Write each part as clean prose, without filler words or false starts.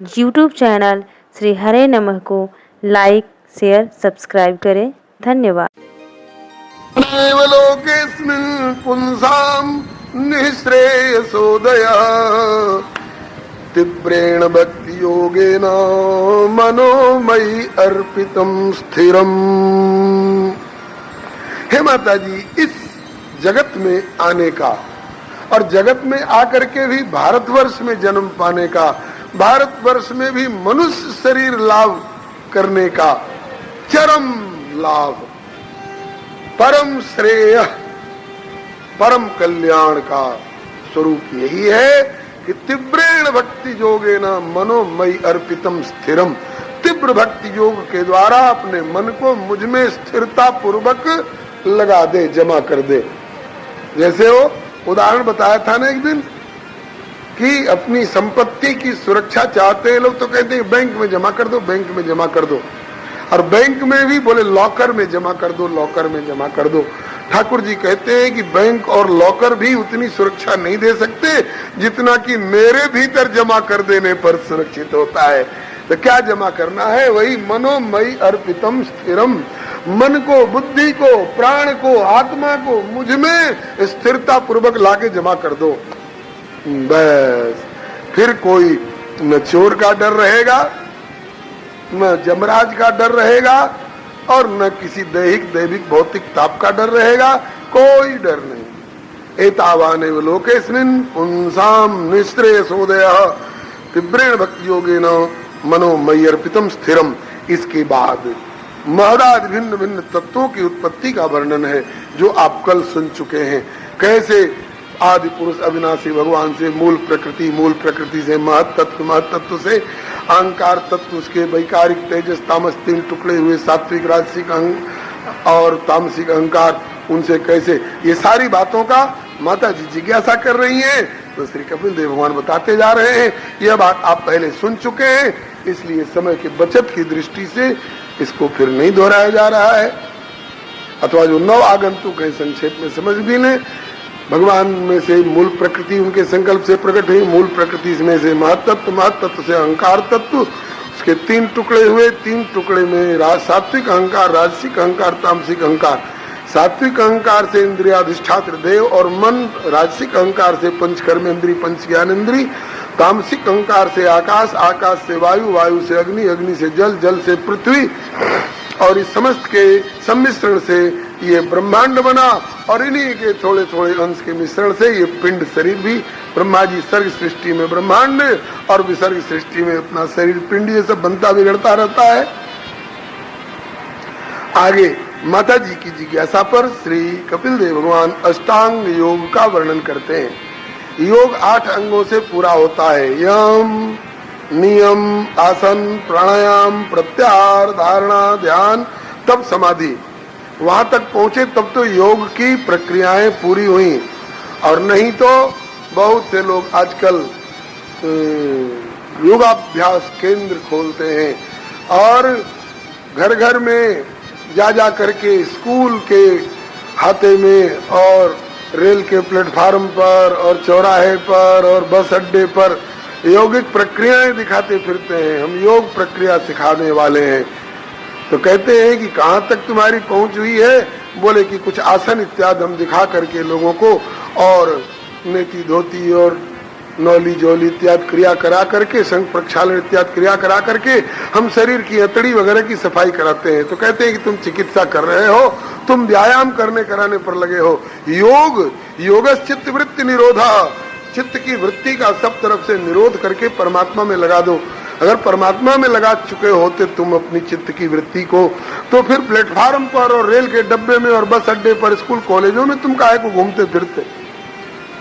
YouTube channel Shri हरे नमः को like, share, subscribe करें। धन्यवाद। लोकेस्मिन् पुंसां निःश्रेयसोदयः तीव्रेण भक्ति योगेन मनो मयि अर्पितं स्थिरम्। हे माता जी, इस जगत में आने का और जगत में आकर के भी भारतवर्ष में जन्म पाने का, भारतवर्ष में भी मनुष्य शरीर लाभ करने का चरम लाभ, परम श्रेय, परम कल्याण का स्वरूप यही है कि तीव्रेण भक्ति योगेन मनो मयि अर्पितम स्थिरम। तीव्र भक्ति योग के द्वारा अपने मन को मुझ में स्थिरता पूर्वक लगा दे, जमा कर दे। जैसे वो उदाहरण बताया था ना एक दिन कि अपनी संपत्ति की सुरक्षा चाहते हैं लोग तो कहते हैं बैंक में जमा कर दो, बैंक में जमा कर दो। और बैंक में भी बोले लॉकर में जमा कर दो, लॉकर में जमा कर दो। ठाकुर जी कहते हैं कि बैंक और लॉकर भी उतनी सुरक्षा नहीं दे सकते जितना कि मेरे भीतर जमा कर देने पर सुरक्षित होता है। तो क्या जमा करना है? वही मनोमयी अर्पितम स्थिरम। मन को, बुद्धि को, प्राण को, आत्मा को मुझ में स्थिरता पूर्वक लाके जमा कर दो। बस फिर कोई न चोर का डर रहेगा, न जमराज का डर रहेगा और न किसी दैविक भौतिक ताप का डर रहेगा। कोई डर नहीं। एतावानेव लोकेस्मिन् पुंसां निःश्रेयसोदयः तीव्रेण भक्ति योगेन मनो मयि अर्पितम स्थिरम। इसके बाद महदादि भिन्न भिन्न तत्वों की उत्पत्ति का वर्णन है जो आप कल सुन चुके हैं। कैसे आदि पुरुष अविनाशी भगवान से मूल प्रकृति से महत तत्व से अहंकार तत्व, उसके वैकारिक तेजस तामस, तीन टुकड़े हुए सात्विक राजसिक और तामसिक अहंकार, उनसे कैसे, ये सारी बातों का माता जी जिज्ञासा कर रही हैं तो श्री कपिल देव भगवान बताते जा रहे हैं। यह बात आप पहले सुन चुके हैं, इसलिए समय की बचत की दृष्टि से इसको फिर नहीं दोहराया जा रहा है। अथवा जो नव आगंतुक है संक्षेप में समझ भी लें। भगवान में से मूल प्रकृति उनके संकल्प से प्रकट हुई, मूल प्रकृति में से महत्तत्व से अहंकार तत्व, उसके तीन टुकड़े हुए, तीन टुकड़े में सात्विक अहंकार, राजसिक अहंकार, तामसिक अहंकार। सात्विक अहंकार से इंद्रियाधिष्ठात्र देव और मन, राजसिक अहंकार से पंच कर्मेंद्री, पंच ज्ञानेंद्री, तामसिक अहंकार से आकाश, आकाश से वायु, वायु से अग्नि, अग्नि से जल, जल से पृथ्वी, और इस समस्त के सम्मिश्रण से ये ब्रह्मांड बना। और इन्हीं के थोड़े थोड़े अंश के मिश्रण से ये पिंड शरीर भी, ब्रह्मा जी सर्ग सृष्टि में ब्रह्मांड और विसर्ग सृष्टि में अपना शरीर पिंड, ये सब बनता बिगड़ता रहता है। आगे माता जी की जिज्ञासा पर श्री कपिल देव भगवान अष्टांग योग का वर्णन करते हैं। योग 8 अंगों से पूरा होता है। यम, नियम, आसन, प्राणायाम, प्रत्याहार, धारणा, ध्यान, तब समाधि। वहां तक पहुंचे तब तो योग की प्रक्रियाएं पूरी हुई। और नहीं तो बहुत से लोग आजकल योगाभ्यास केंद्र खोलते हैं और घर घर में जा करके स्कूल के हाथे में और रेल के प्लेटफार्म पर और चौराहे पर और बस अड्डे पर यौगिक प्रक्रियाएं दिखाते फिरते हैं। हम योग प्रक्रिया सिखाने वाले हैं। तो कहते हैं कि कहाँ तक तुम्हारी पहुंच हुई है? बोले कि कुछ आसन इत्यादि हम दिखा करके लोगों को और नेति धोती और नौली जोली इत्यादि क्रिया करा करके, संग प्रक्षालन इत्यादि क्रिया करा करके हम शरीर की अतड़ी वगैरह की सफाई कराते हैं। तो कहते हैं कि तुम चिकित्सा कर रहे हो, तुम व्यायाम कराने पर लगे हो। योगश्चित्त वृत्ति निरोधा, चित्त की वृत्ति का सब तरफ से निरोध करके परमात्मा में लगा दो। अगर परमात्मा में लगा चुके होते तुम अपनी चित्त की वृत्ति को, तो फिर प्लेटफार्म पर और रेल के डब्बे में और बस अड्डे पर, स्कूल कॉलेजों में तुम काहे को घूमते फिरते?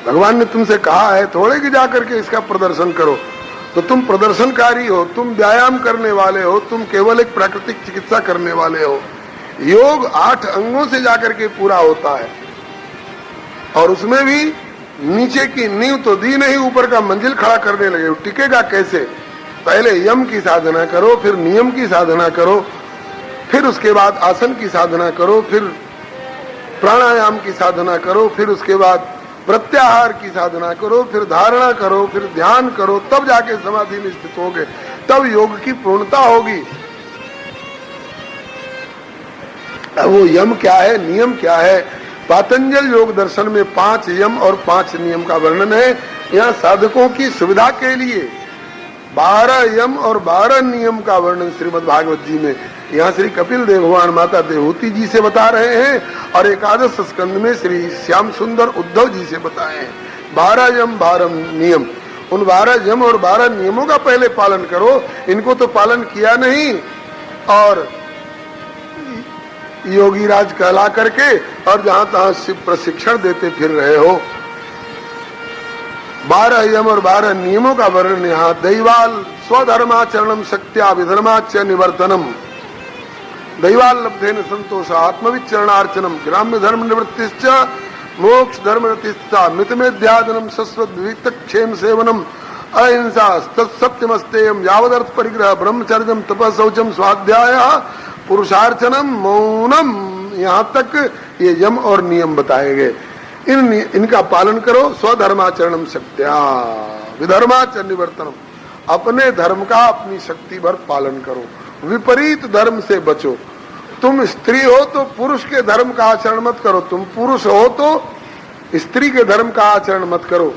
भगवान ने तुमसे कहा है थोड़े कि जा करके इसका प्रदर्शन करो। तो तुम प्रदर्शनकारी हो, तुम व्यायाम करने वाले हो, तुम केवल एक प्राकृतिक चिकित्सा करने वाले हो। योग 8 अंगों से जाकर के पूरा होता है और उसमें भी नीचे की नींव तो दी नहीं, ऊपर का मंजिल खड़ा करने लगे। टिकेगा कैसे? पहले यम की साधना करो, फिर नियम की साधना करो, फिर उसके बाद आसन की साधना करो, फिर प्राणायाम की साधना करो, फिर उसके बाद प्रत्याहार प्रत्याहार की साधना करो, फिर धारणा करो, फिर ध्यान करो, तब जाके समाधि में स्थित होगे, तब योग की पूर्णता होगी। वो यम क्या है, नियम क्या है? पातंजल योग दर्शन में 5 यम और 5 नियम का वर्णन है। यहाँ साधकों की सुविधा के लिए 12 यम और 12 नियम का वर्णन श्रीमद् भागवत जी में यहाँ श्री कपिल देव भगवान माता देवहूति जी से बता रहे हैं, और एकादश स्कंद में श्री श्याम सुंदर उद्धव जी से बताए हैं। 12 यम 12 नियम, उन 12 यम और 12 नियमों का पहले पालन करो। इनको तो पालन किया नहीं और योगी राज कहला करके और जहां तहां शिव प्रशिक्षण देते फिर रहे हो। 12 यम और 12 नियमों का वर्णन यहाँ। दैवाल स्वधर्माचरणम शक्त्या विधर्माच निवर्तनम, दैवाल लब्धेन संतोष आत्मविचरणार्चनम, ग्राम्य धर्म निवृत्तिश्च मोक्ष धर्म रतिस्ता, मितमेध्यादनम शश्वत विविक्त क्षेम सेवनम, अहिंसा तत्सत्यमस्तेयम, यावदर्थ परिग्रह ब्रह्मचर्यम तपः शौचम स्वाध्याय पुरुषार्चनम मौनम। यहाँ तक ये यम और नियम बताए गए। इनका पालन करो। स्वधर्माचरणम शक्त्या विधर्माच निवर्तनम, अपने धर्म का अपनी शक्ति भर पालन करो, विपरीत धर्म से बचो। तुम स्त्री हो तो पुरुष के धर्म का आचरण मत करो, तुम पुरुष हो तो स्त्री के धर्म का आचरण मत करो।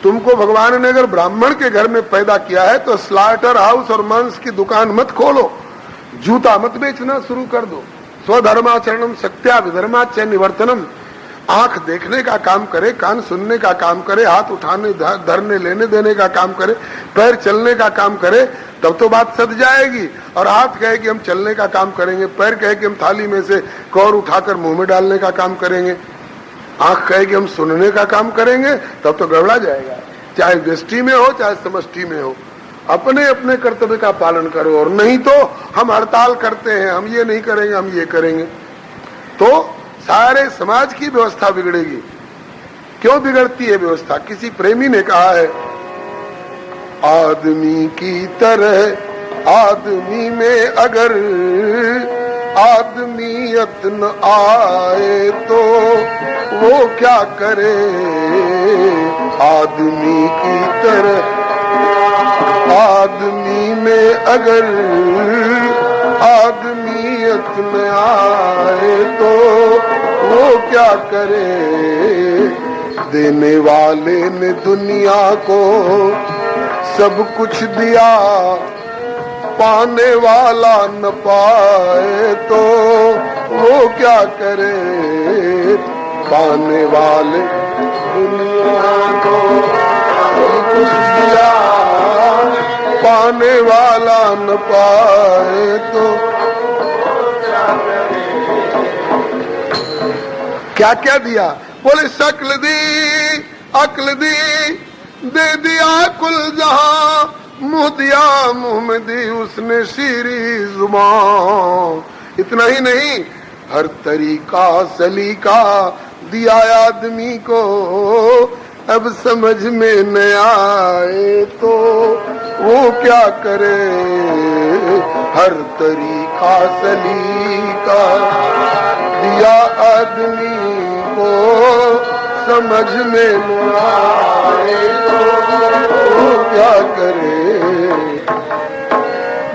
तुमको भगवान ने अगर ब्राह्मण के घर में पैदा किया है तो स्लाटर हाउस और मांस की दुकान मत खोलो, जूता मत बेचना शुरू कर दो। स्वधर्माचरणम शक्त्या विधर्माच निवर्तनम, आंख देखने का काम करे, कान सुनने का काम करे, हाथ उठाने धरने लेने देने का काम करे, पैर चलने का काम करे, तब तो बात सद जाएगी। और हाथ कहे कि हम चलने का काम करेंगे, पैर कहे कि हम थाली में से कौर उठाकर मुंह में डालने का काम करेंगे, आंख कहे कि हम सुनने का काम करेंगे, तब तो गड़बड़ा जाएगा। चाहे व्यष्टि में हो चाहे समष्टि में हो, अपने अपने कर्तव्य का पालन करो। और नहीं तो हम हड़ताल करते हैं, हम ये नहीं करेंगे, हम ये करेंगे, तो सारे समाज की व्यवस्था बिगड़ेगी। क्यों बिगड़ती है व्यवस्था? किसी प्रेमी ने कहा है, आदमी की तरह आदमी में अगर आदमियत न आए तो वो क्या करे। आदमी की तरह आदमी में अगर आदमियत न आए तो वो क्या करे। देने वाले ने दुनिया को सब कुछ दिया, पाने वाला न पाए तो वो क्या करे। पाने वाले दुनिया को सब कुछ दिया, पाने वाला न पाए तो क्या क्या दिया। बोले शक्ल दी, अक्ल दी, दे दिया कुल जहां, मुंह दिया मुंह में दी उसने शीरी जुबान। इतना ही नहीं, हर तरीका सलीका दिया आदमी को, अब समझ में न आए तो वो क्या करे। हर तरीका सलीका दिया आदमी को, समझ में न आए तो वो क्या करे।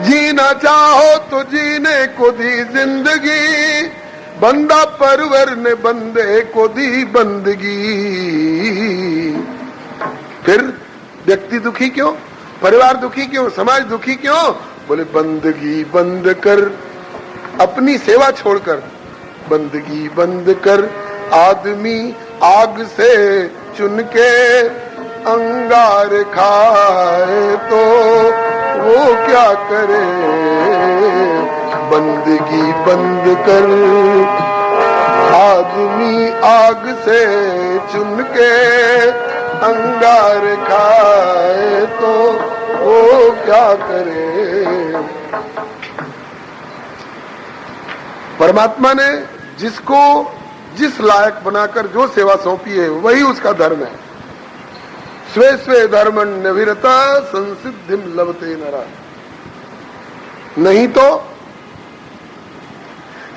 जीना चाहो तो जीने को दी जिंदगी, बंदा परवर ने बंदे को दी बंदगी। फिर व्यक्ति दुखी क्यों, परिवार दुखी क्यों, समाज दुखी क्यों? बोले बंदगी बंद कर, अपनी सेवा छोड़कर बंदगी बंद कर। आदमी आग से चुन के अंगार खाए तो वो क्या करे। बंदगी बंद कर, आदमी आग से चुन के अंगार खाए तो वो क्या करे। परमात्मा ने जिसको जिस लायक बनाकर जो सेवा सौंपी है वही उसका धर्म है। स्वे स्वे धर्म निविरता संसिद्धिम लभते नरा। नहीं तो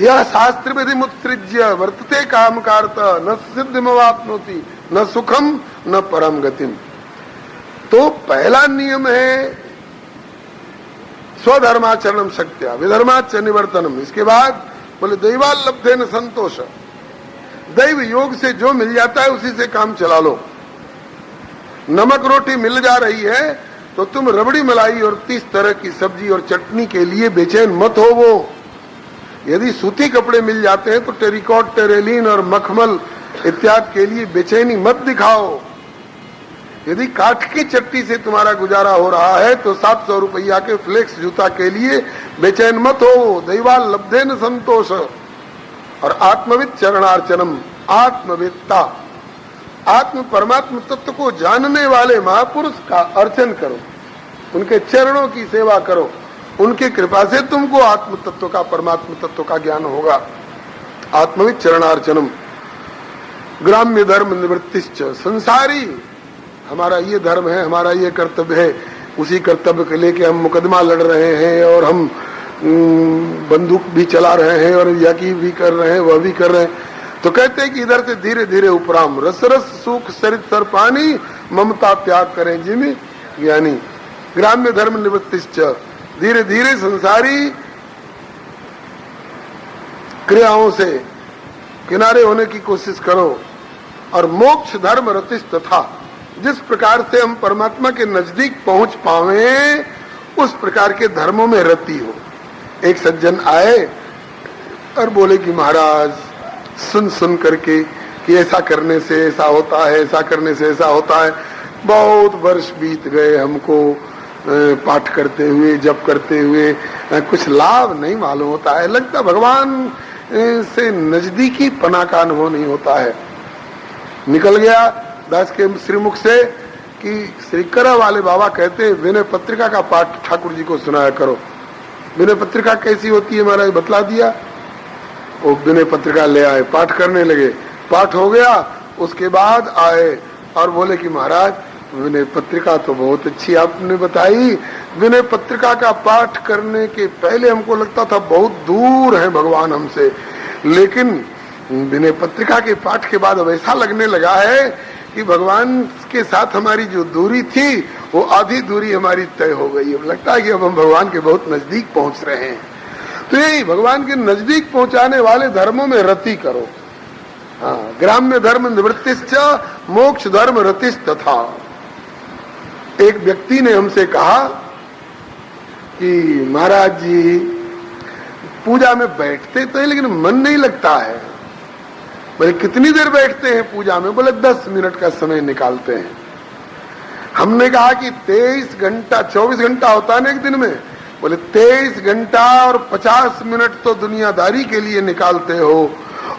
यह शास्त्र विधि मुत्सृज्य वर्तते काम कारता न सिद्धिमवाप्नोति न सुखम न परम गतिम। तो पहला नियम है स्वधर्माचरणम शक्त्या विधर्माच निवर्तनम। इसके बाद बोले दैवाल लब्धे न संतोष, दैव योग से जो मिल जाता है उसी से काम चला लो। नमक रोटी मिल जा रही है तो तुम रबड़ी मलाई और 30 तरह की सब्जी और चटनी के लिए बेचैन मत हो। वो यदि सूती कपड़े मिल जाते हैं तो टेरिकॉट, टेरेलिन और मखमल इत्यादि के लिए बेचैनी मत दिखाओ। यदि काठ की चट्टी से तुम्हारा गुजारा हो रहा है तो 700 रुपया के फ्लेक्स जूता के लिए बेचैन मत हो। दैवाल लब्धे न संतोष। और आत्मविद चरणार्चनम, आत्मविदता, आत्म परमात्म तत्व को जानने वाले महापुरुष का अर्चन करो, उनके चरणों की सेवा करो, उनकी कृपा से तुमको आत्म तत्व का, परमात्म तत्व का ज्ञान होगा। आत्मविद चरणार्चनम। ग्राम्य धर्म निवृत्तिश्च, संसारी हमारा ये धर्म है, हमारा ये कर्तव्य है, उसी कर्तव्य को लेके हम मुकदमा लड़ रहे हैं और हम बंदूक भी चला रहे हैं और यकी भी कर रहे हैं, वह भी कर रहे हैं। तो कहते हैं कि इधर से धीरे धीरे उपराम, रस रस सुख सरित सर पानी, ममता त्याग करें जिमी ज्ञानी। ग्राम्य धर्म निवृत्तिश्च, धीरे धीरे संसारी क्रियाओं से किनारे होने की कोशिश करो। और मोक्ष धर्म रतिश तथा, जिस प्रकार से हम परमात्मा के नजदीक पहुंच पावे उस प्रकार के धर्मों में रति हो। एक सज्जन आए और बोले कि महाराज सुन सुन करके कि ऐसा करने से ऐसा होता है, ऐसा करने से ऐसा होता है। बहुत वर्ष बीत गए हमको पाठ करते हुए, जप करते हुए, कुछ लाभ नहीं मालूम होता है। लगता भगवान से नजदीकी पना का अनुभव नहीं होता है। निकल गया दास के श्रीमुख से कि श्रीकरा वाले बाबा कहते विनय पत्रिका का पाठ ठाकुर जी को सुनाया करो। विनय पत्रिका कैसी होती है महाराज बतला दिया। वो विनय पत्रिका ले आए, पाठ करने लगे, पाठ हो गया। उसके बाद आए और बोले कि महाराज विनय पत्रिका तो बहुत अच्छी आपने बताई। विनय पत्रिका का पाठ करने के पहले हमको लगता था बहुत दूर है भगवान हमसे, लेकिन विनय पत्रिका के पाठ के बाद अब ऐसा लगने लगा है कि भगवान के साथ हमारी जो दूरी थी वो आधी दूरी हमारी तय हो गई। अब लगता है कि अब हम भगवान के बहुत नजदीक पहुंच रहे हैं। तो यही भगवान के नजदीक पहुंचाने वाले धर्मों में रति करो। हाँ, ग्राम्य धर्म निवृत्तिश्च, मोक्ष धर्म रतिश्च तथा। एक व्यक्ति ने हमसे कहा कि महाराज जी पूजा में बैठते तो है लेकिन मन नहीं लगता है। बोले कितनी देर बैठते हैं पूजा में? बोले 10 मिनट का समय निकालते हैं। हमने कहा कि 23 घंटा 24 घंटा होता है ना एक दिन में। बोले 23 घंटा और 50 मिनट तो दुनियादारी के लिए निकालते हो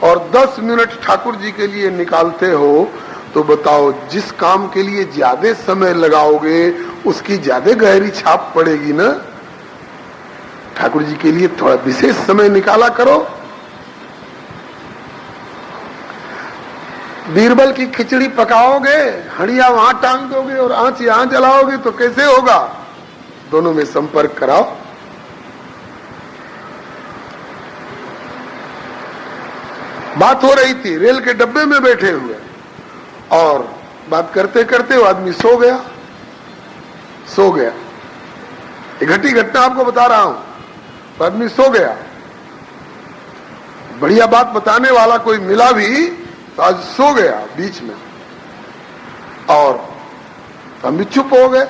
और 10 मिनट ठाकुर जी के लिए निकालते हो, तो बताओ जिस काम के लिए ज्यादा समय लगाओगे उसकी ज्यादा गहरी छाप पड़ेगी ना। ठाकुर जी के लिए थोड़ा विशेष समय निकाला करो। बीरबल की खिचड़ी पकाओगे, हड़िया वहां टांग दोगे और आंच यहां जलाओगे तो कैसे होगा? दोनों में संपर्क कराओ। बात हो रही थी रेल के डब्बे में बैठे हुए और बात करते करते वो आदमी सो गया। एक घटी घटना आपको बता रहा हूं। आदमी सो गया, बढ़िया बात बताने वाला कोई मिला भी तो आज सो गया बीच में और हम भी चुप हो गए।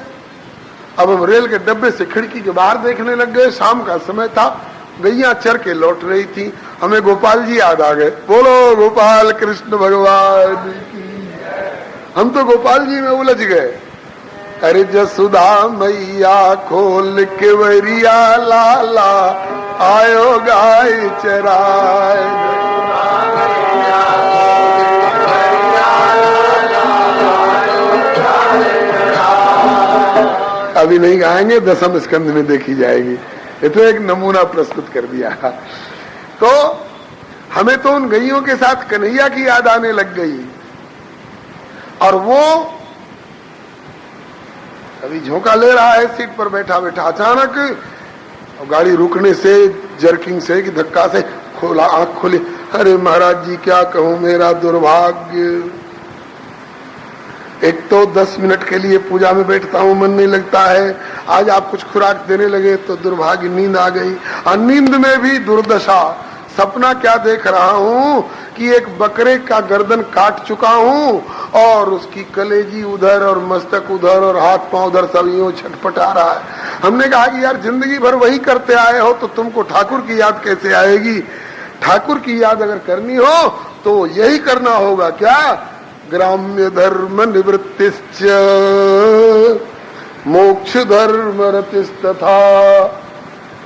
अब हम रेल के डब्बे से खिड़की के बाहर देखने लग गए। शाम का समय था, गैया चर के लौट रही थी। हमें गोपाल जी याद आ गए। बोलो गोपाल कृष्ण भगवान की। हम तो गोपाल जी में उलझ गए। अरे जसुदा मैया खोल के वरिया लाला आयो गाय चराय। अभी नहीं गाएंगे, 10वें स्कंद में देखी जाएगी। ये तो एक नमूना प्रस्तुत कर दिया। तो हमें तो उन गैयों के साथ कन्हैया की याद आने लग गई और वो अभी झोंका ले रहा है सीट पर बैठा बैठा। अचानक गाड़ी रुकने से, जर्किंग से कि धक्का से खोला, आंख खोली। अरे महाराज जी क्या कहूं, मेरा दुर्भाग्य। एक तो 10 मिनट के लिए पूजा में बैठता हूं, मन नहीं लगता है। आज आप कुछ खुराक देने लगे तो दुर्भाग्य नींद आ गई। और नींद में भी दुर्दशा। सपना क्या देख रहा हूं कि एक बकरे का गर्दन काट चुका हूं और उसकी कलेजी उधर और मस्तक उधर और हाथ पांव उधर, सब यूं छटपटा रहा है। हमने कहा कि यार जिंदगी भर वही करते आए हो तो तुमको ठाकुर की याद कैसे आएगी? ठाकुर की याद अगर करनी हो तो यही करना होगा। क्या? ग्राम्य धर्म निवृत्तिश्च मोक्ष धर्म रतिस्तथा।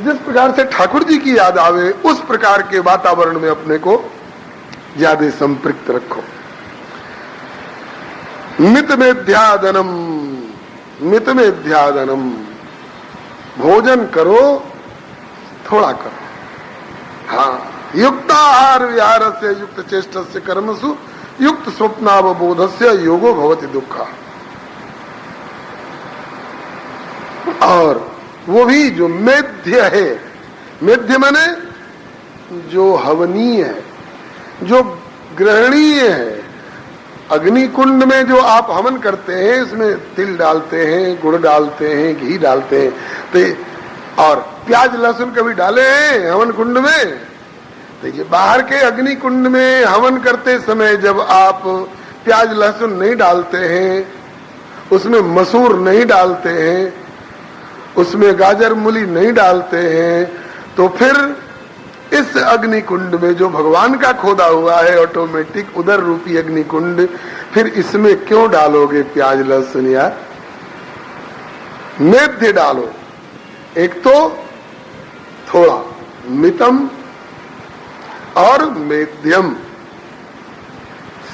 जिस प्रकार से ठाकुर जी की याद आवे उस प्रकार के वातावरण में अपने को ज्यादा संपृक्त रखो। मित में ध्यादनम, मित में ध्यादनम, भोजन करो थोड़ा करो। हाँ, युक्ताहार विहार से युक्त चेष्ट से कर्मसु युक्त स्वप्नावबोध से योगो भवति दुखा। और वो भी जो मेध्य है, मेध्य माने जो हवनीय है, जो ग्रहणीय है। अग्नि कुंड में जो आप हवन करते हैं इसमें तिल डालते हैं, गुड़ डालते हैं, घी डालते हैं, तो और प्याज लहसुन कभी डाले हैं हवन कुंड में? देखिए, बाहर के अग्नि कुंड में हवन करते समय जब आप प्याज लहसुन नहीं डालते हैं, उसमें मसूर नहीं डालते हैं, उसमें गाजर मूली नहीं डालते हैं, तो फिर इस अग्नि कुंड में जो भगवान का खोदा हुआ है ऑटोमेटिक उदर रूपी अग्नि कुंड, फिर इसमें क्यों डालोगे प्याज लहसुन यार? मेध्य डालो। एक तो थोड़ा मितम और मेध्यम,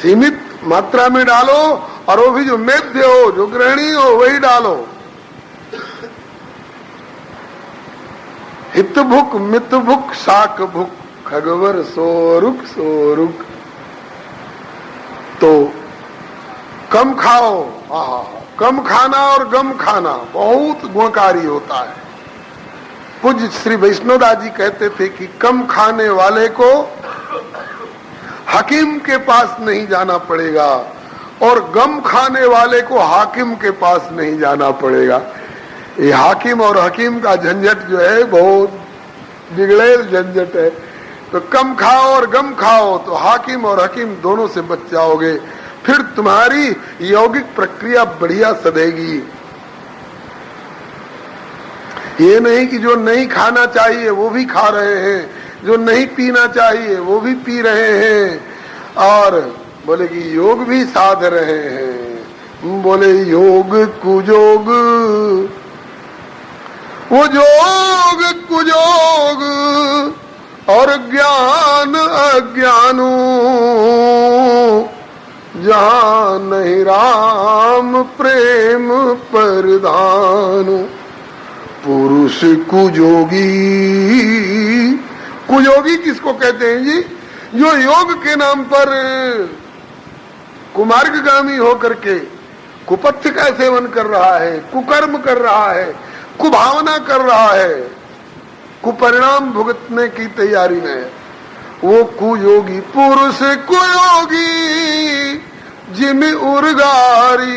सीमित मात्रा में डालो, और वो भी जो मेध्य हो, जो ग्रहणी हो, वही डालो। हित भुक मित भुक शाक भुक खगवर सोरुक सोरुक। तो कम खाओ। कम खाना और गम खाना बहुत गुणकारी होता है। पूज्य श्री वैष्णोदास जी कहते थे कि कम खाने वाले को हकीम के पास नहीं जाना पड़ेगा और गम खाने वाले को हाकिम के पास नहीं जाना पड़ेगा। ये हाकिम और हकीम का झंझट जो है बहुत बिगड़ेल झंझट है। तो कम खाओ और गम खाओ तो हाकिम और हकीम दोनों से बच जाओगे। फिर तुम्हारी यौगिक प्रक्रिया बढ़िया सधेगी। ये नहीं कि जो नहीं खाना चाहिए वो भी खा रहे हैं, जो नहीं पीना चाहिए वो भी पी रहे हैं, और बोले कि योग भी साध रहे हैं। बोले योग कुयोग, वो योग कुयोग और ज्ञान अज्ञानू, जहां नहीं राम प्रेम परधानु। पुरुष कुयोगी, कुयोगी किसको कहते हैं जी? जो योग के नाम पर कुमार्गगामी होकर के कुपथ्य का सेवन कर रहा है, कुकर्म कर रहा है, कुभावना कर रहा है, कुपरिणाम भुगतने की तैयारी में, वो कुयोगी। पुरुष कुयोगी जिमि उर्गारी,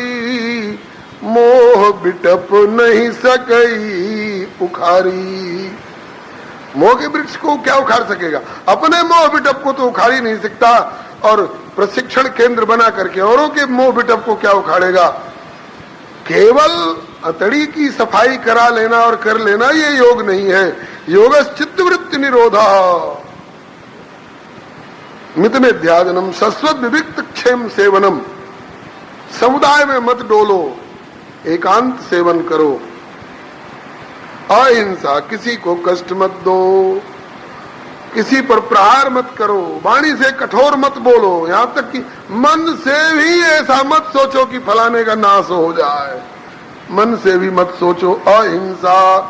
मोह बिटप नहीं सकई उखारी। मोह के वृक्ष को क्या उखाड़ सकेगा? अपने मोह बिटप को तो उखाड़ ही नहीं सकता, और प्रशिक्षण केंद्र बना करके औरों के मोह बिटप को क्या उखाड़ेगा? केवल अतड़ी की सफाई करा लेना और कर लेना ये योग नहीं है। योग चित्तवृत्ति निरोधा, मित में ध्यानम, शश्वत विविक्त क्षेम सेवनम। समुदाय में मत डोलो, एकांत सेवन करो। अहिंसा, किसी को कष्ट मत दो, किसी पर प्रहार मत करो, वाणी से कठोर मत बोलो, यहाँ तक कि मन से भी ऐसा मत सोचो कि फलाने का नाश हो जाए, मन से भी मत सोचो। अहिंसा,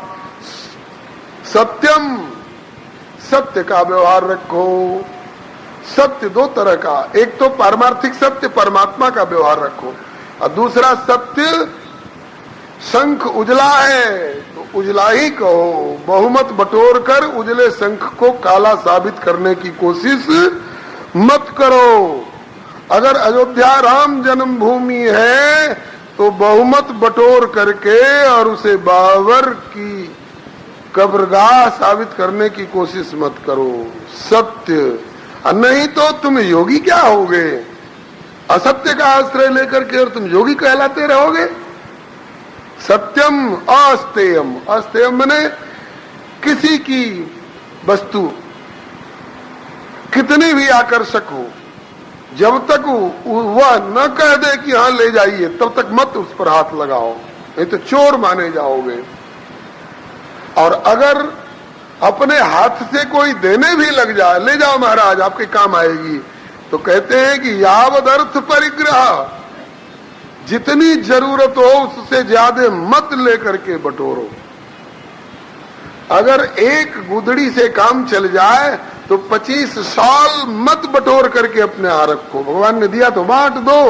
सत्यम, सत्य का व्यवहार रखो। सत्य दो तरह का, एक तो पारमार्थिक सत्य, परमात्मा का व्यवहार रखो, और दूसरा सत्य शंख उजला है तो उजला ही कहो। बहुमत बटोर कर उजले शंख को काला साबित करने की कोशिश मत करो। अगर अयोध्या राम जन्मभूमि है तो बहुमत बटोर करके और उसे बाबर की कब्रगाह साबित करने की कोशिश मत करो। सत्य, नहीं तो तुम योगी क्या होगे? असत्य का आश्रय लेकर के और तुम योगी कहलाते रहोगे। सत्यम अस्तेयम, अस्तेयम माने किसी की वस्तु कितनी भी आकर्षक हो, जब तक वह न कह दे कि हाँ ले जाइए, तब तक मत उस पर हाथ लगाओ, नहीं तो चोर माने जाओगे। और अगर अपने हाथ से कोई देने भी लग जाए, ले जाओ महाराज आपके काम आएगी, तो कहते हैं कि यावद अर्थ परिग्रह, जितनी जरूरत हो उससे ज्यादा मत लेकर के बटोरो। अगर एक गुदड़ी से काम चल जाए तो 25 साल मत बटोर करके अपने यहां रखो। भगवान ने दिया तो बांट दो।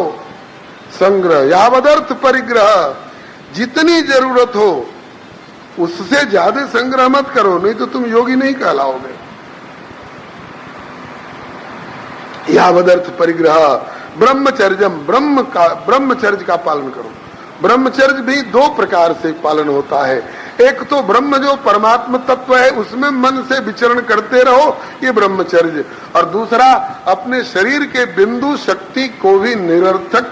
संग्रह, यावदर्थ परिग्रह, जितनी जरूरत हो उससे ज्यादा संग्रह मत करो, नहीं तो तुम योगी नहीं कहलाओगे। यावदर्थ परिग्रह ब्रह्मचर्यम, ब्रह्मचर्य का पालन करो। ब्रह्मचर्य भी दो प्रकार से पालन होता है। एक तो ब्रह्म जो परमात्मा तत्व है उसमें मन से विचरण करते रहो, ये ब्रह्मचर्य। और दूसरा, अपने शरीर के बिंदु शक्ति को भी निरर्थक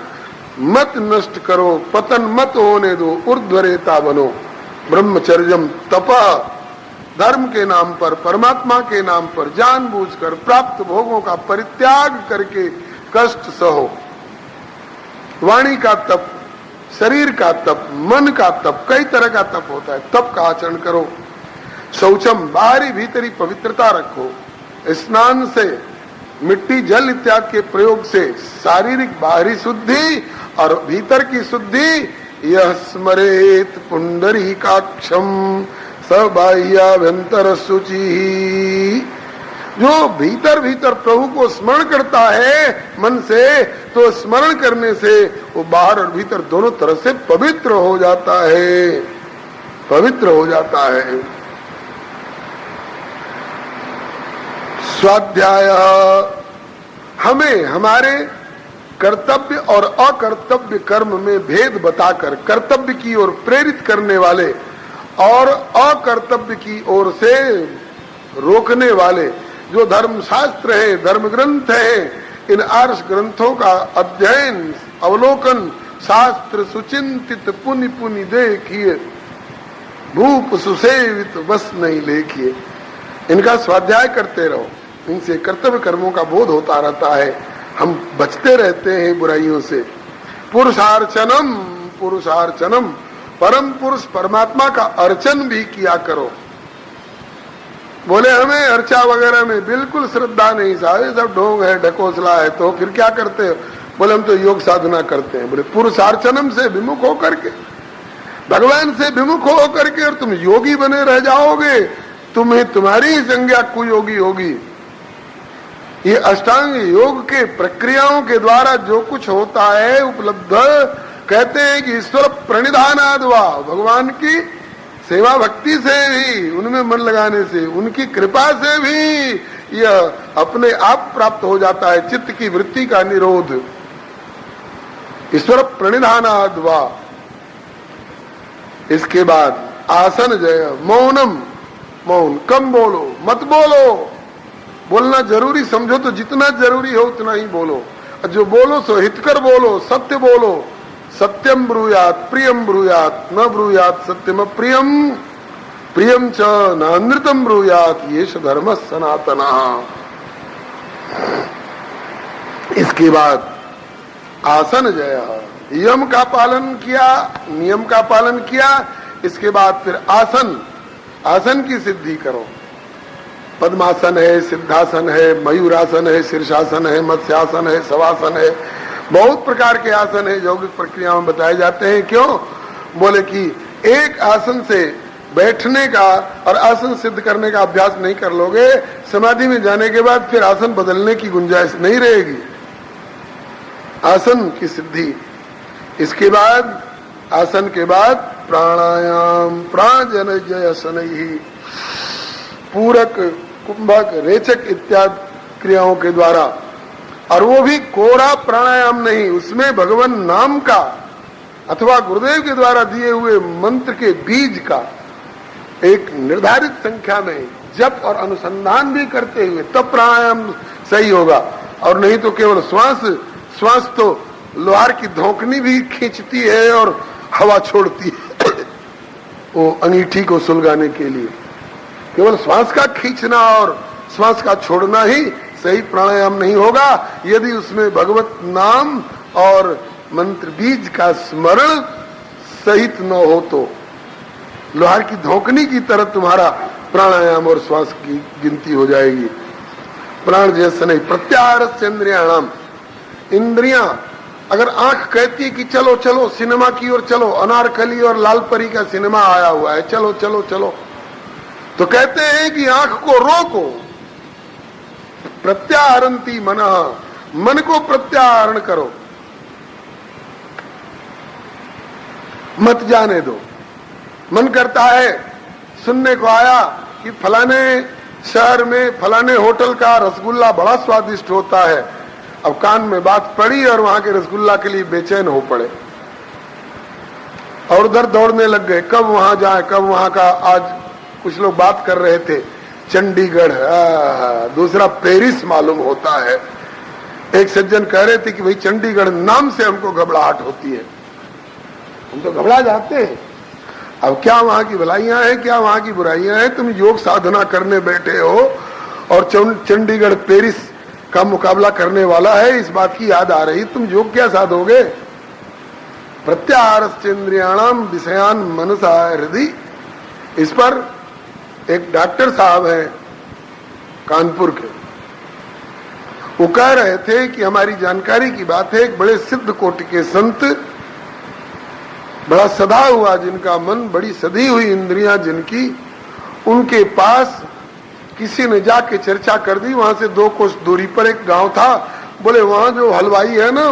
मत नष्ट करो, पतन मत होने दो, ऊर्ध्वरेता बनो। ब्रह्मचर्यम तपः, धर्म के नाम पर, परमात्मा के नाम पर जानबूझकर प्राप्त भोगों का परित्याग करके कष्ट सहो। वाणी का तप, शरीर का तप, मन का तप, कई तरह का तप होता है, तप का आचरण करो। शौचम, बाहरी भीतरी पवित्रता रखो। स्नान से, मिट्टी जल इत्यादि के प्रयोग से शारीरिक बाहरी शुद्धि और भीतर की शुद्धि। यह स्मरेत पुंडरीकाक्षम सबाह्याभ्यंतर शुचि, जो भीतर भीतर प्रभु को स्मरण करता है मन से, तो स्मरण करने से वो बाहर और भीतर दोनों तरफ से पवित्र हो जाता है, पवित्र हो जाता है। स्वाध्याय, हमें हमारे कर्तव्य और अकर्तव्य कर्म में भेद बताकर कर्तव्य की ओर प्रेरित करने वाले और अकर्तव्य की ओर से रोकने वाले जो धर्म शास्त्र है, धर्म ग्रंथ है, इन आर्ष ग्रंथों का अध्ययन, अवलोकन, शास्त्र सुचिंतित पुनि पुनि देखिए, भूप सुसेवित बस नहीं लेखिए। इनका स्वाध्याय करते रहो, इनसे कर्तव्य कर्मों का बोध होता रहता है, हम बचते रहते हैं बुराइयों से। पुरुषार्चनम, पुरुषार्चनम, परम पुरुष परमात्मा का अर्चन भी किया करो। बोले हमें अर्चा वगैरह में बिल्कुल श्रद्धा नहीं, सारे सब ढोंग है, ढकोसला है, तो फिर क्या करते हो? बोले हम तो योग साधना करते हैं। बोले पुरुषार्चनम से विमुख होकर के, भगवान से विमुख होकर के और तुम योगी बने रह जाओगे, तुम्हें तुम्हारी ही संज्ञा कुयोगी होगी। ये अष्टांग योग के प्रक्रियाओं के द्वारा जो कुछ होता है उपलब्ध, कहते हैं कि ईश्वर प्रणिधानाद्वा, भगवान की सेवा भक्ति से भी, उनमें मन लगाने से, उनकी कृपा से भी यह अपने आप प्राप्त हो जाता है। चित्त की वृत्ति का निरोध, ईश्वर प्रणिधानाद्वा। इसके बाद आसन जय, मौनम, मौन, कम बोलो, मत बोलो। बोलना जरूरी समझो तो जितना जरूरी हो उतना ही बोलो, जो बोलो सो हितकर बोलो, सत्य बोलो। सत्यम ब्रूयात प्रियम ब्रूयात, न ब्रूयात सत्यम प्रियम, प्रियम च न अनृतम ब्रूयात, येष धर्म सनातना। इसके बाद आसन जय, यम का पालन किया, नियम का पालन किया। इसके बाद फिर आसन, आसन की सिद्धि करो। पद्मासन है, सिद्धासन है, मयूरासन है, शीर्षासन है, मत्स्यासन है, शवासन है, बहुत प्रकार के आसन है, यौगिक प्रक्रियाओं में बताए जाते हैं। क्यों? बोले कि एक आसन से बैठने का और आसन सिद्ध करने का अभ्यास नहीं कर लोगे, समाधि में जाने के बाद फिर आसन बदलने की गुंजाइश नहीं रहेगी। आसन की सिद्धि। इसके बाद, आसन के बाद प्राणायाम, प्राणजन जय शनैहि, पूरक, कुंभक, रेचक इत्यादि क्रियाओं के द्वारा और वो भी कोरा प्राणायाम नहीं, उसमें भगवान नाम का अथवा गुरुदेव के द्वारा दिए हुए मंत्र के बीज का एक निर्धारित संख्या में जप और अनुसंधान भी करते हुए तब प्राणायाम सही होगा। और नहीं तो केवल श्वास तो लोहार की धोकनी भी खींचती है और हवा छोड़ती है वो अंगीठी को सुलगाने के लिए। केवल श्वास का खींचना और श्वास का छोड़ना ही सही प्राणायाम नहीं होगा यदि उसमें भगवत नाम और मंत्र बीज का स्मरण सहित न हो तो लोहार की धोकनी की तरह तुम्हारा प्राणायाम और श्वास की गिनती हो जाएगी। प्राण जैसे नहीं। प्रत्याहारस्य इंद्रियाणाम, इंद्रियां अगर आंख कहती है कि चलो चलो सिनेमा की ओर चलो, अनारकली और लाल परी का सिनेमा आया हुआ है, चलो चलो चलो, तो कहते हैं कि आंख को रोको। प्रत्याहरंती मनः, मन को प्रत्याहरण करो, मत जाने दो। मन करता है, सुनने को आया कि फलाने शहर में फलाने होटल का रसगुल्ला बड़ा स्वादिष्ट होता है। अब कान में बात पड़ी और वहां के रसगुल्ला के लिए बेचैन हो पड़े और उधर दौड़ने लग गए, कब वहां जाए कब वहां का। आज कुछ लोग बात कर रहे थे चंडीगढ़, दूसरा पेरिस मालूम होता है। एक सज्जन कह रहे थे कि भाई चंडीगढ़ नाम से हमको घबराहट होती है, हम तो घबरा जाते हैं। अब क्या वहां की भलाइयां हैं, क्या वहां की बुराइयां हैं। तुम योग साधना करने बैठे हो और चंडीगढ़ पेरिस का मुकाबला करने वाला है, इस बात की याद आ रही, तुम योग क्या साधोगे। प्रत्याहारश्चेन्द्रियाणाम विषयान मनसा हृदय। इस पर एक डॉक्टर साहब हैं कानपुर के, वो कह रहे थे कि हमारी जानकारी की बात है, एक बड़े सिद्ध कोटि के संत, बड़ा सदा हुआ जिनका मन, बड़ी सदी हुई इंद्रियां जिनकी, उनके पास किसी ने जाके चर्चा कर दी। वहां से 2 कोस दूरी पर एक गांव था, बोले वहां जो हलवाई है ना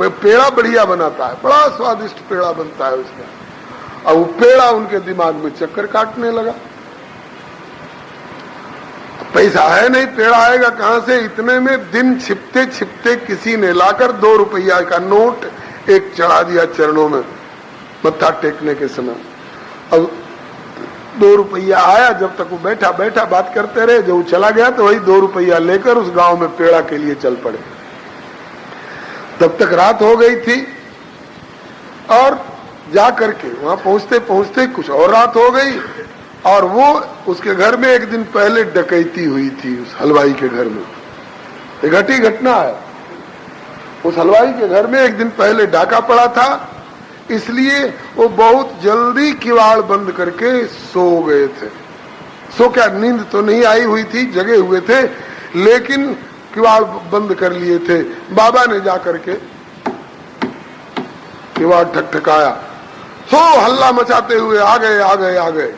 पेड़ा बढ़िया बनाता है, बड़ा स्वादिष्ट पेड़ा बनता है उसका। अब वो पेड़ा उनके दिमाग में चक्कर काटने लगा। पैसा है नहीं, पेड़ा आएगा कहां से। इतने में दिन छिपते छिपते किसी ने लाकर 2 रुपया का नोट एक चढ़ा दिया चरणों में मत्था टेकने के समय। अब 2 रुपया आया, जब तक वो बैठा बैठा बात करते रहे, जब वो चला गया तो वही 2 रुपया लेकर उस गांव में पेड़ा के लिए चल पड़े। तब तक रात हो गई थी और जा करके वहां पहुंचते पहुंचते कुछ और रात हो गई। और वो उसके घर में एक दिन पहले डकैती हुई थी, उस हलवाई के घर में। ये घटी घटना है। उस हलवाई के घर में एक दिन पहले डाका पड़ा था, इसलिए वो बहुत जल्दी किवाड़ बंद करके सो गए थे। सो क्या, नींद तो नहीं आई हुई थी, जगे हुए थे, लेकिन किवाड़ बंद कर लिए थे। बाबा ने जाकर के किवाड़ ठकठकाया, सो हल्ला मचाते हुए आ गए आ गए आ गए।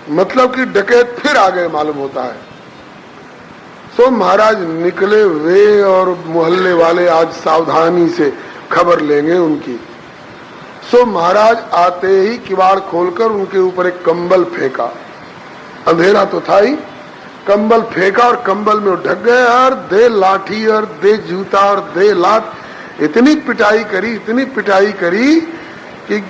मतलब कि डकैत फिर आ गए मालूम होता है। सो महाराज निकले वे और मोहल्ले वाले आज सावधानी से खबर लेंगे उनकी। सो महाराज आते ही किवाड़ खोलकर उनके ऊपर एक कंबल फेंका, अंधेरा तो था ही, कंबल फेंका और कंबल में ढक गए और दे लाठी और दे जूता और दे लात। इतनी पिटाई करी कि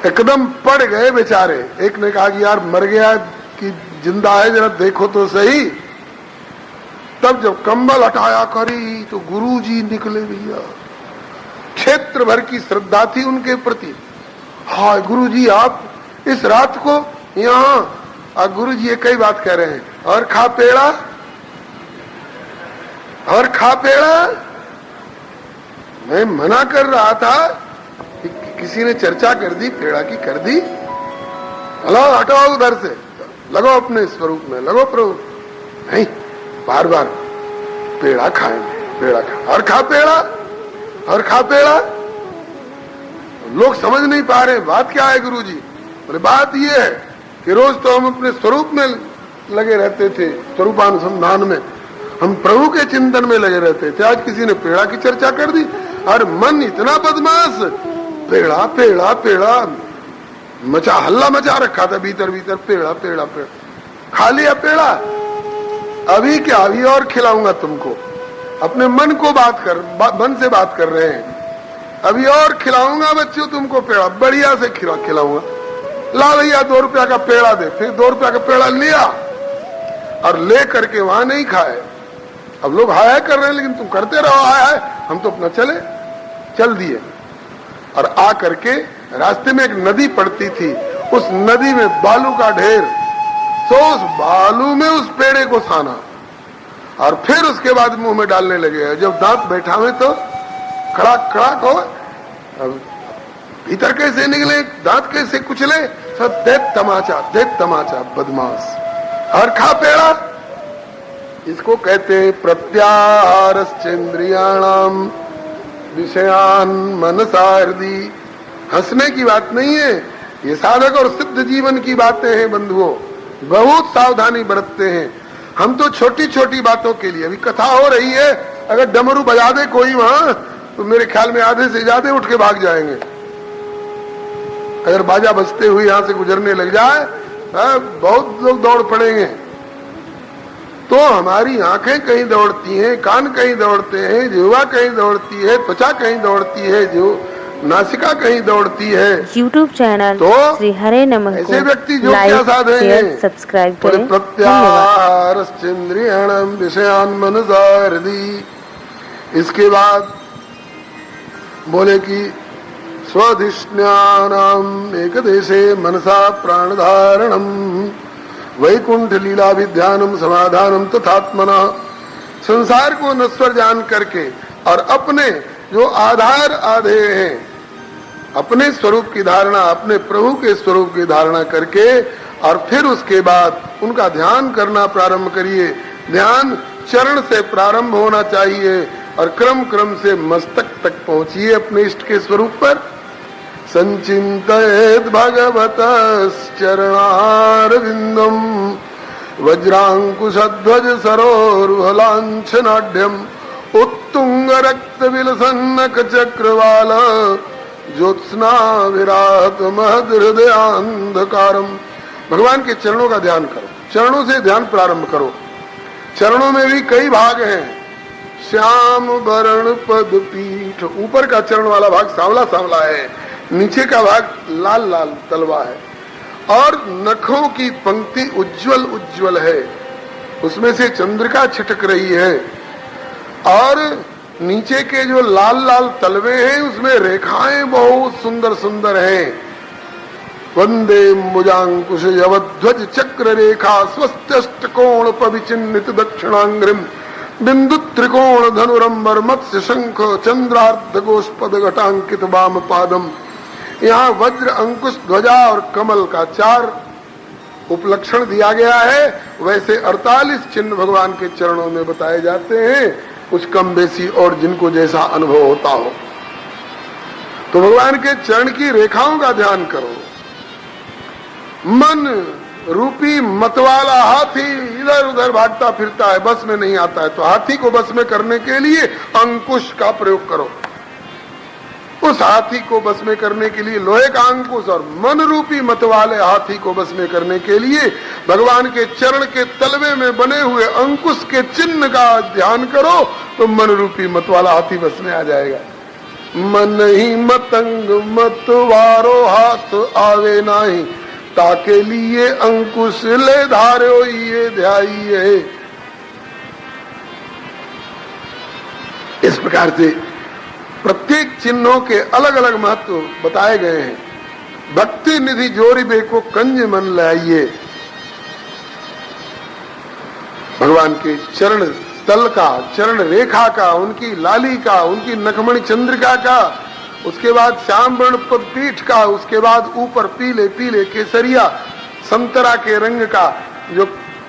एकदम पड़ गए बेचारे। एक ने कहा कि यार मर गया कि जिंदा है, जरा देखो तो सही। तब जब कंबल हटाया करी तो गुरुजी निकले भैया। क्षेत्र भर की श्रद्धा थी उनके प्रति। हाँ गुरुजी आप इस रात को यहाँ, गुरुजी एक ही बात कह रहे हैं, और खा पेड़ा, और खा पेड़ा। मैं मना कर रहा था कि किसी ने चर्चा कर दी, पेड़ा की कर दी। हलो हटाओ उधर से, लगो अपने स्वरूप में, लगो प्रभु। नहीं, बार बार पेड़ा खाएंगे, पेड़ा खा, और खा पेड़ा, और खा पेड़ा। लोग समझ नहीं पा रहे बात क्या है गुरुजी। बोले बात ये है कि रोज तो हम अपने स्वरूप में लगे रहते थे, स्वरूपानुसंधान में, हम प्रभु के चिंतन में लगे रहते थे। आज किसी ने पेड़ा की चर्चा कर दी और मन इतना बदमाश, पेड़ा पेड़ा पेड़ा मचा, हल्ला मचा रखा था भीतर भीतर, पेड़ा पेड़ा पेड़ा। खा लिया पेड़ा, अभी क्या, अभी और खिलाऊंगा तुमको। अपने मन को मन से बात कर रहे हैं। अभी और खिलाऊंगा बच्चों तुमको पेड़ा, बढ़िया से खिलाऊंगा। ला भैया 2 रुपया का पेड़ा दे। फिर 2 रुपया का पेड़ा लिया और ले करके वहां नहीं खाए। अब लोग हाय कर रहे हैं, लेकिन तुम करते रहो हाय, हम तो अपना चल दिए। और आ करके रास्ते में एक नदी पड़ती थी, उस नदी में बालू का ढेर, तो उस बालू में उस पेड़े को साना और फिर उसके बाद मुंह में डालने लगे। जब दांत बैठा हुए तो कड़ाक कड़ाक हो, अब भीतर कैसे निकले, दांत कैसे कुचले, सब दे तमाचा बदमाश। और खा पेड़ा। इसको कहते हैं प्रत्याहारश्चेन्द्रियाणाम विषयान मनसार्दी। हंसने की बात नहीं है, ये साधक और सिद्ध जीवन की बातें हैं बंधुओं। बहुत सावधानी बरतते हैं हम तो छोटी छोटी बातों के लिए। अभी कथा हो रही है, अगर डमरू बजा दे कोई वहां तो मेरे ख्याल में आधे से ज्यादा उठ के भाग जाएंगे। अगर बाजा बजते हुए यहां से गुजरने लग जाए बहुत लोग दौड़ पड़ेंगे। तो हमारी आंखें कहीं दौड़ती हैं, कान कहीं दौड़ते हैं, जिह्वा कहीं दौड़ती है, त्वचा कहीं दौड़ती है, जो नासिका कहीं दौड़ती है। YouTube चैनल तो श्री हरे नमः ऐसे व्यक्ति जो लाइक क्या साधेंगे, सब्सक्राइब करें। प्रत्याहारश्चेन्द्रियाणाम विषयान मनसार्दी। इसके बाद बोले कि स्वधिष्ण्यानाम एकदेशे मनसा प्राणधारणम वैकुंठ लीला विध्यानम समाधानम तथात्मना। संसार को नश्वर जान करके और अपने जो आधार आधे हैं, अपने स्वरूप की धारणा, अपने प्रभु के स्वरूप की धारणा करके और फिर उसके बाद उनका ध्यान करना प्रारंभ करिए। ध्यान चरण से प्रारंभ होना चाहिए और क्रम क्रम से मस्तक तक पहुंचिए अपने इष्ट के स्वरूप पर। संचिन्तयेत् भगवतश्चरणारविन्दं वज्रांकुशध्वज सरोरुहलांछनाढ्यम् उत्तुंग रक्त विलसन्नक चक्रवाल ज्योत्स्ना विराट महद हृदयांधकारम। भगवान के चरणों का ध्यान करो, चरणों से ध्यान प्रारंभ करो। चरणों में भी कई भाग हैं। श्याम वरण पद पीठ, ऊपर का चरण वाला भाग सांवला सांवला है, नीचे का भाग लाल लाल तलवा है और नखों की पंक्ति उज्जवल उज्जवल है, उसमें से चंद्रिका छिटक रही है। और नीचे के जो लाल लाल तलवे हैं उसमें रेखाएं बहुत सुंदर सुंदर हैं। वंदे मुजांकुश यवध्वज चक्र रेखा स्वस्त्यष्ट कोण पविचिन्नित दक्षिणांग्रिम बिंदु त्रिकोण धनुरंबर मत्स्य शंख चंद्रार्ध गोष्पद घटांकित वाम पादम। यहाँ वज्र अंकुश ध्वजा और कमल का 4 उपलक्षण दिया गया है। वैसे 48 चिन्ह भगवान के चरणों में बताए जाते हैं, कुछ कम बेसी और जिनको जैसा अनुभव होता हो। तो भगवान के चरण की रेखाओं का ध्यान करो। मन रूपी मतवाला हाथी इधर उधर भागता फिरता है, बस में नहीं आता है, तो हाथी को बस में करने के लिए अंकुश का प्रयोग करो। उस हाथी को बस में करने के लिए लोहे का अंकुश और मन रूपी मतवाले हाथी को बस में करने के लिए भगवान के चरण के तलवे में बने हुए अंकुश के चिन्ह का ध्यान करो, तो मन रूपी मतवाला हाथी बस में आ जाएगा। मन ही मतंग मतवारो हाथ आवे नाही, ताके लिए अंकुश ले धारो ये ध्याइए। इस प्रकार से प्रत्येक चिन्हों के अलग अलग महत्व बताए गए हैं। भक्ति निधि जोरिबे को कंज मन लाइए। भगवान के चरण तल का, चरण रेखा का, उनकी लाली का, उनकी नखमणि चंद्रिका का, उसके बाद श्याम वर्ण पद पीठ का, उसके बाद ऊपर पीले पीले केसरिया संतरा के रंग का जो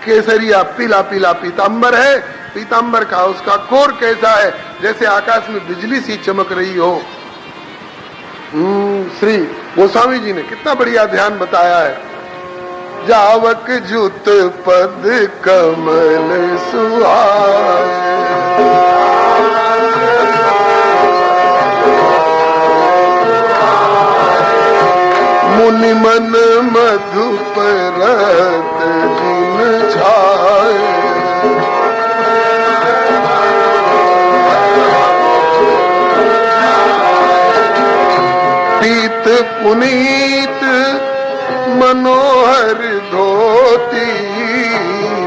केसरिया पीला पीला पीतांबर है, पीतांबर का उसका कोर कैसा है, जैसे आकाश में बिजली सी चमक रही हो। श्री गोस्वामी जी ने कितना बढ़िया ध्यान बताया है। जावक जुत पद कमल सुहाए, मुनि मन मधुपरत जिन छाए, पुनीत मनोहर धोती,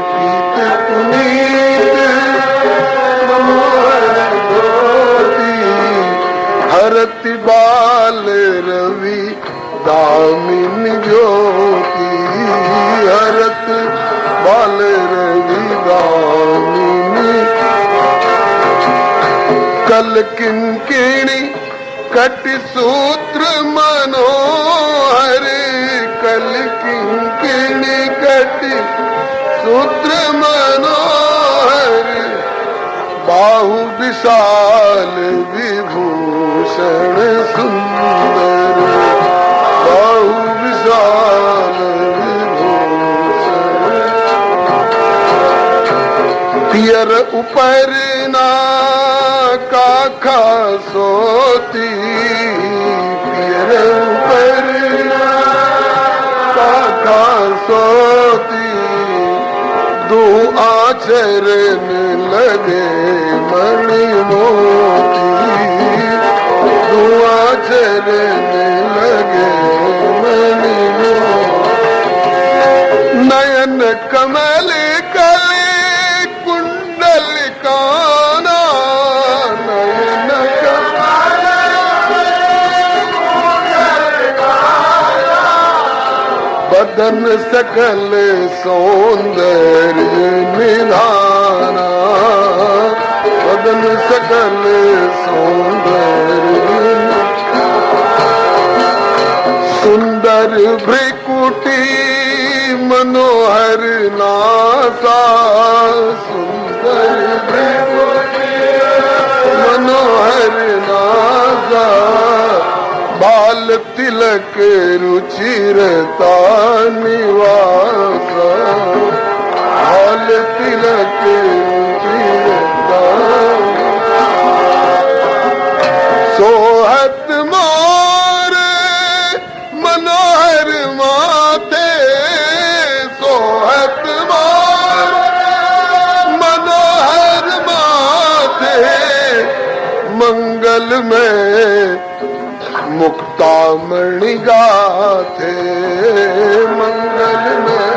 पीत पुनीत मनोहर धोती, हरत बाल रवि दामिन ज्योति, हरत बाल रवि दामिनी, कल किंकिणी कट सूत्र मनोहर, कल किंकिणी कट सूत्र मनोहर, बाहु विशाल विभूषण सुंदर, बाहु विशाल विभूषण, पियर ऊपर ना काखा सोती, पियर ऊपर ना काखा सोती, दो आचरण लगे मणि मोती, दो आचरण लगे मणि मोती, नयन कमल कले कुंडल काना, नयन कमल कुंडल काना, बदन सकल सौंदर्य निधाना, बदन सकल सौंदर्य, सुंदर भ्रिकुटी मनोहर नासा, सुंदर भ्रिकुटी मनोहर नासा, बाल तिलक रुचिरता निवासा, बाल तिलक रुचिरता, सोहत मोर मनोहर माथे, सोहत मोर मनोहर माथे, मंगल में मुक्तामणि गाथे, मंगल में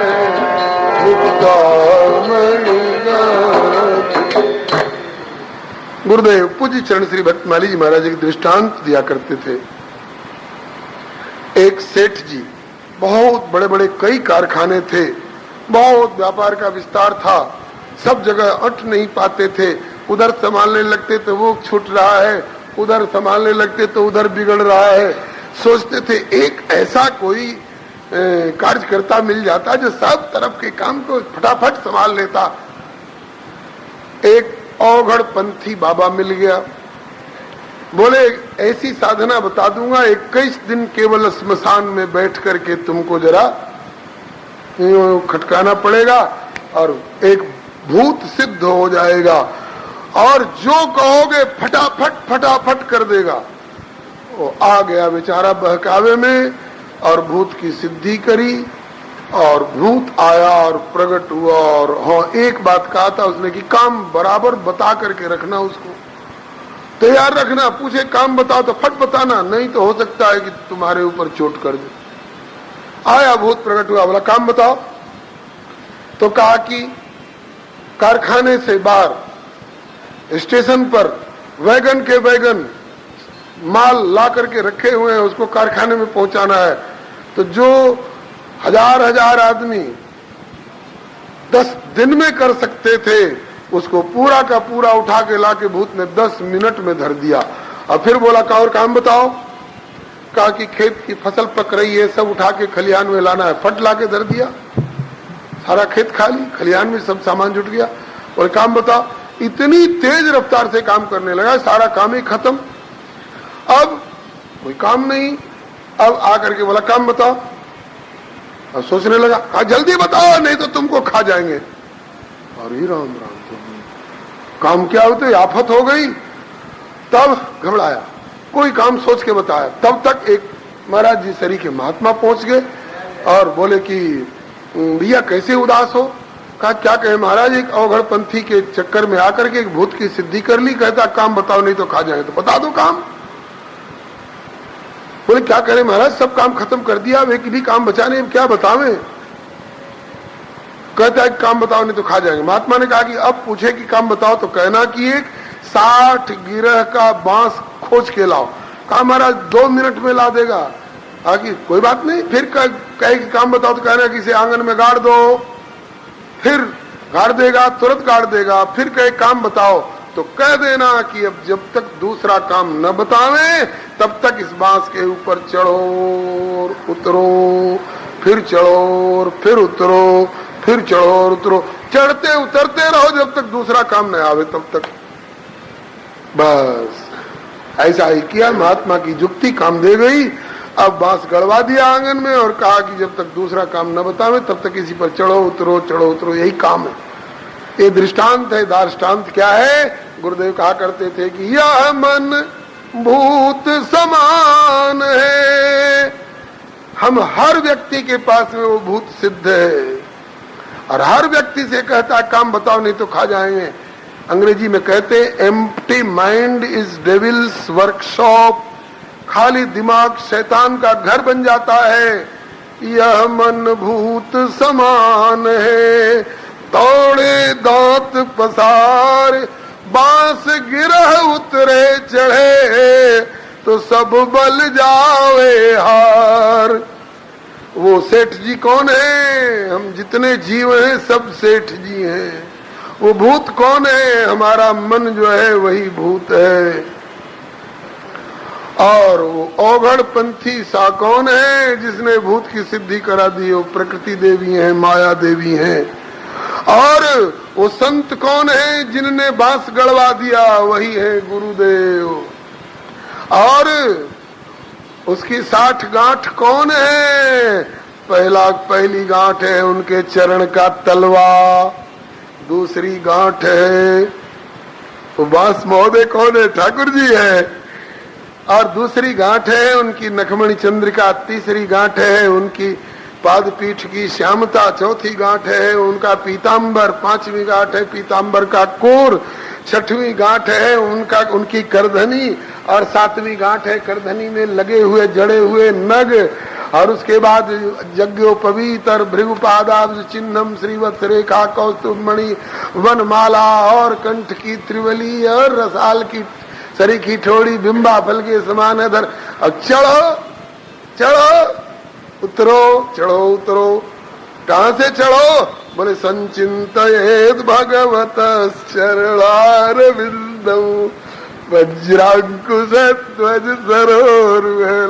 मुक्तामणि गाथे। गुरुदेव पूज्य चरण श्री भक्तमाली जी महाराज एक दृष्टांत दिया करते थे। एक सेठ जी, बहुत बड़े बड़े कई कारखाने थे, बहुत व्यापार का विस्तार था, सब जगह अट नहीं पाते थे, उधर संभालने लगते तो वो छूट रहा है, उधर संभालने लगते तो उधर बिगड़ रहा है। सोचते थे एक ऐसा कोई कार्यकर्ता मिल जाता जो सब तरफ के काम को फटाफट संभाल लेता। एक अवघड़ पंथी बाबा मिल गया, बोले ऐसी साधना बता दूंगा, 21 दिन केवल स्मशान में बैठ करके तुमको जरा खटकाना पड़ेगा और एक भूत सिद्ध हो जाएगा और जो कहोगे फटाफट फटाफट कर देगा। वो आ गया बेचारा बहकावे में और भूत की सिद्धि करी और भूत आया और प्रकट हुआ। और हाँ, एक बात कहा था उसने कि काम बराबर बता करके रखना, उसको तैयार रखना, पूछे काम बताओ तो फट बताना, नहीं तो हो सकता है कि तुम्हारे ऊपर चोट कर दे। आया भूत प्रकट हुआ, बोला काम बताओ। तो कहा कि कारखाने से बाहर स्टेशन पर वैगन के वैगन माल ला करके रखे हुए हैं, उसको कारखाने में पहुंचाना है। तो जो हजार हजार आदमी 10 दिन में कर सकते थे, उसको पूरा का पूरा उठा के ला के भूत ने 10 मिनट में धर दिया। और फिर बोला का और काम बताओ। कहा कि खेत की फसल पक रही है, सब उठा के खलिहान में लाना है, फट ला के धर दिया, सारा खेत खाली, खलिहान में सब सामान जुट गया। और काम बताओ, इतनी तेज रफ्तार से काम करने लगा, सारा काम ही खत्म। अब कोई काम नहीं, अब आकर के बोला काम बताओ। अब सोचने लगा, कहा जल्दी बताओ नहीं तो तुमको खा जाएंगे। अरे राम राम, काम क्या होते, आफत हो गई। तब घबराया, कोई काम सोच के बताया। तब तक एक महाराज जी सरी के महात्मा पहुंच गए और बोले कि भैया कैसे उदास हो। कहा क्या कहे महाराज, एक अवघड़ पंथी के चक्कर में आकर के एक भूत की सिद्धि कर ली, कहता काम बताओ नहीं तो खा जाए। तो बता दो काम। बोले बोले क्या करें महाराज, सब काम खत्म कर दिया, अब एक भी काम बचा नहीं, क्या बतावें। कहता है काम बताओ नहीं तो खा जाएंगे। महात्मा ने कहा कि अब पूछे कि काम बताओ तो कहना कि एक 60 गिरह का बांस खोज के लाओ। कहा महाराज 2 मिनट में ला देगा। आगे कोई बात नहीं, फिर कहे कि काम बताओ तो कहना कि इसे आंगन में गाड़ दो, फिर गाड़ देगा, तुरंत गाड़ देगा। फिर कहे काम बताओ तो कह देना कि अब जब तक दूसरा काम न बतावे तब तक इस बांस के ऊपर चढ़ो और उतरो, फिर चढ़ो और फिर उतरो, फिर चढ़ो और उतरो, चढ़ते उतरते रहो जब तक दूसरा काम न आवे तब तक। बस ऐसा ही किया, महात्मा की जुक्ति काम दे गई। अब बांस गड़वा दिया आंगन में और कहा कि जब तक दूसरा काम न बतावे तब तक इसी पर चढ़ो उतरो, यही काम है। ये दृष्टांत है। दार्ष्टान्त क्या है? गुरुदेव कहा करते थे कि यह मन भूत समान है। हम हर व्यक्ति के पास में वो भूत सिद्ध है और हर व्यक्ति से कहता है काम बताओ नहीं तो खा जाएंगे। अंग्रेजी में कहते empty mind is devils workshop, खाली दिमाग शैतान का घर बन जाता है। यह मन भूत समान है, तोड़े दांत पसार, बांस गिरह उतरे चढ़े, तो सब बल जावे हार। वो सेठ जी कौन है? हम जितने जीव हैं सब सेठ जी हैं। वो भूत कौन है? हमारा मन जो है वही भूत है। और वो औघड़ पंथी सा कौन है जिसने भूत की सिद्धि करा दी? वो प्रकृति देवी है, माया देवी है। और वो संत कौन है जिनने बांस गड़वा दिया? वही है गुरुदेव। और उसकी 60 गांठ कौन है? पहली गांठ है उनके चरण का तलवा, दूसरी गांठ है वो बांस महोदय कौन है? ठाकुर जी है। और दूसरी गांठ है उनकी नखमणि चंद्रिका, तीसरी गांठ है उनकी पाद पीठ की श्यामता, चौथी गांठ है उनका पीतांबर, 5वीं गांठ है पीतांबर का कोर, 6वीं गांठ है उनकी करधनी और 7वीं गांठ है करधनी में लगे हुए जड़े हुए नग। और उसके बाद यज्ञोपवीत भृगुपादाब्ज चिन्हम श्रीवत्स रेखा कौस्तुभमणि वनमाला और कंठ की त्रिवली और रसाल की सरी की ठोड़ी बिंबा फल के समान है। अब चढ़ो चढ़ो उतरो, चढ़ो उतरो। कहां से चढ़ो? बोले संचिंतयेत भगवत चरणारविंदौ वज्रांकुश ध्वज सरोरुहलांछनाढ्यम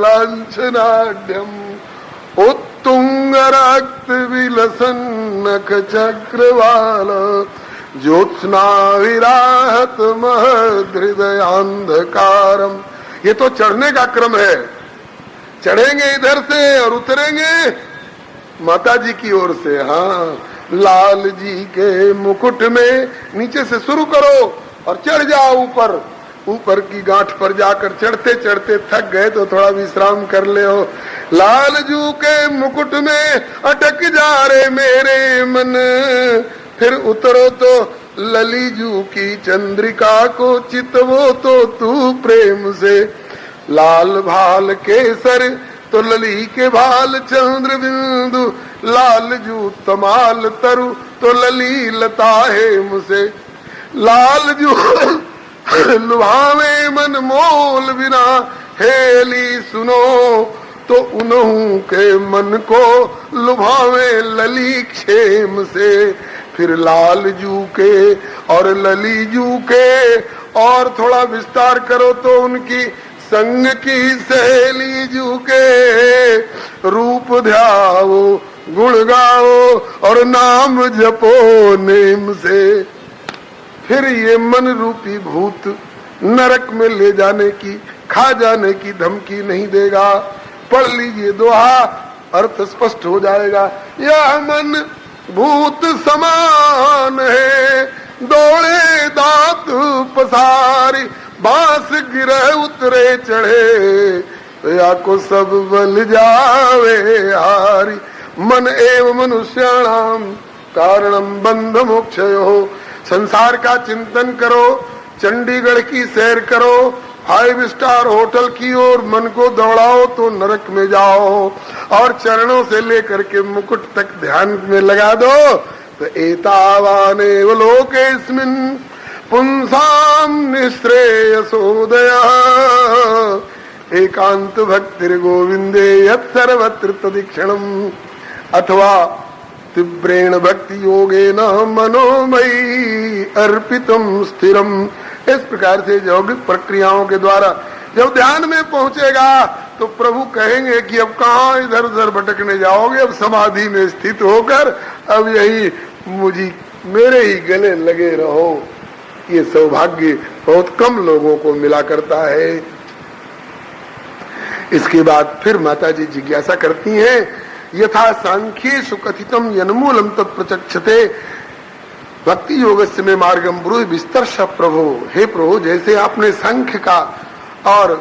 उत्तुंग रक्त विलसन नख चक्रवाल ज्योत्स्ना विराहत महद हृदयांधकारम। ये तो चढ़ने का क्रम है। चढ़ेंगे इधर से और उतरेंगे माता जी की ओर से। हाँ, लाल जी के मुकुट में नीचे से शुरू करो और चढ़ जाओ ऊपर। ऊपर की गांठ पर जाकर चढ़ते चढ़ते थक गए तो थोड़ा विश्राम कर ले हो। लाल जू के मुकुट में अटक जा रे मेरे मन, फिर उतरो तो लली जू की चंद्रिका को चितवो तो तू प्रेम से। लाल भाल केसर तो लली के भाल चंद्र बिंदु, लाल जू तमाल तरु तो लली लता है मुझे। लाल जू लुभावे मन मोल बिना हेली सुनो, तो उन्हों के मन को लुभावे लली क्षेम से। फिर लाल जू के और लली जू के और थोड़ा विस्तार करो तो उनकी संग की सहेली जू के रूप ध्याओ गुण गाओ और नाम जपो नेम से। फिर ये मन रूपी भूत नरक में ले जाने की, खा जाने की धमकी नहीं देगा। पढ़ लीजिए दोहा, अर्थ स्पष्ट हो जाएगा। यह मन भूत समान है, दौड़े दांत पसारी, बांस गिरे उतरे चढ़े, तो या को सब बल जावे हारी। मन एव मनुष्याणाम कारणम बंध मोक्षयो। संसार का चिंतन करो, चंडीगढ़ की सैर करो, 5 स्टार होटल की ओर मन को दौड़ाओ तो नरक में जाओ, और चरणों से लेकर के मुकुट तक ध्यान में लगा दो तो एतावानेव लोकेस्मिन् पुंसाम निःश्रेयसोदया एकांत भक्तिर गोविंदे यत् सर्वत्र तदीक्षणम् अथवा तीव्रेण भक्ति योगेन मनोमयी अर्पितम स्थिरम। इस प्रकार से यौगिक प्रक्रियाओं के द्वारा जब ध्यान में पहुंचेगा तो प्रभु कहेंगे कि अब कहाँ इधर उधर भटकने जाओगे, अब समाधि में स्थित होकर अब यही मुझे मेरे ही गले लगे रहो। ये सौभाग्य बहुत कम लोगों को मिला करता है। इसके बाद फिर माता जी जिज्ञासा करती हैं, यथा सांख्येषु कथितम यन्मूलम तत्प्रचक्षते भक्ति योगस्य में मार्गम ब्रूहि विस्तर्श प्रभु। हे प्रभु, जैसे आपने सांख्य का और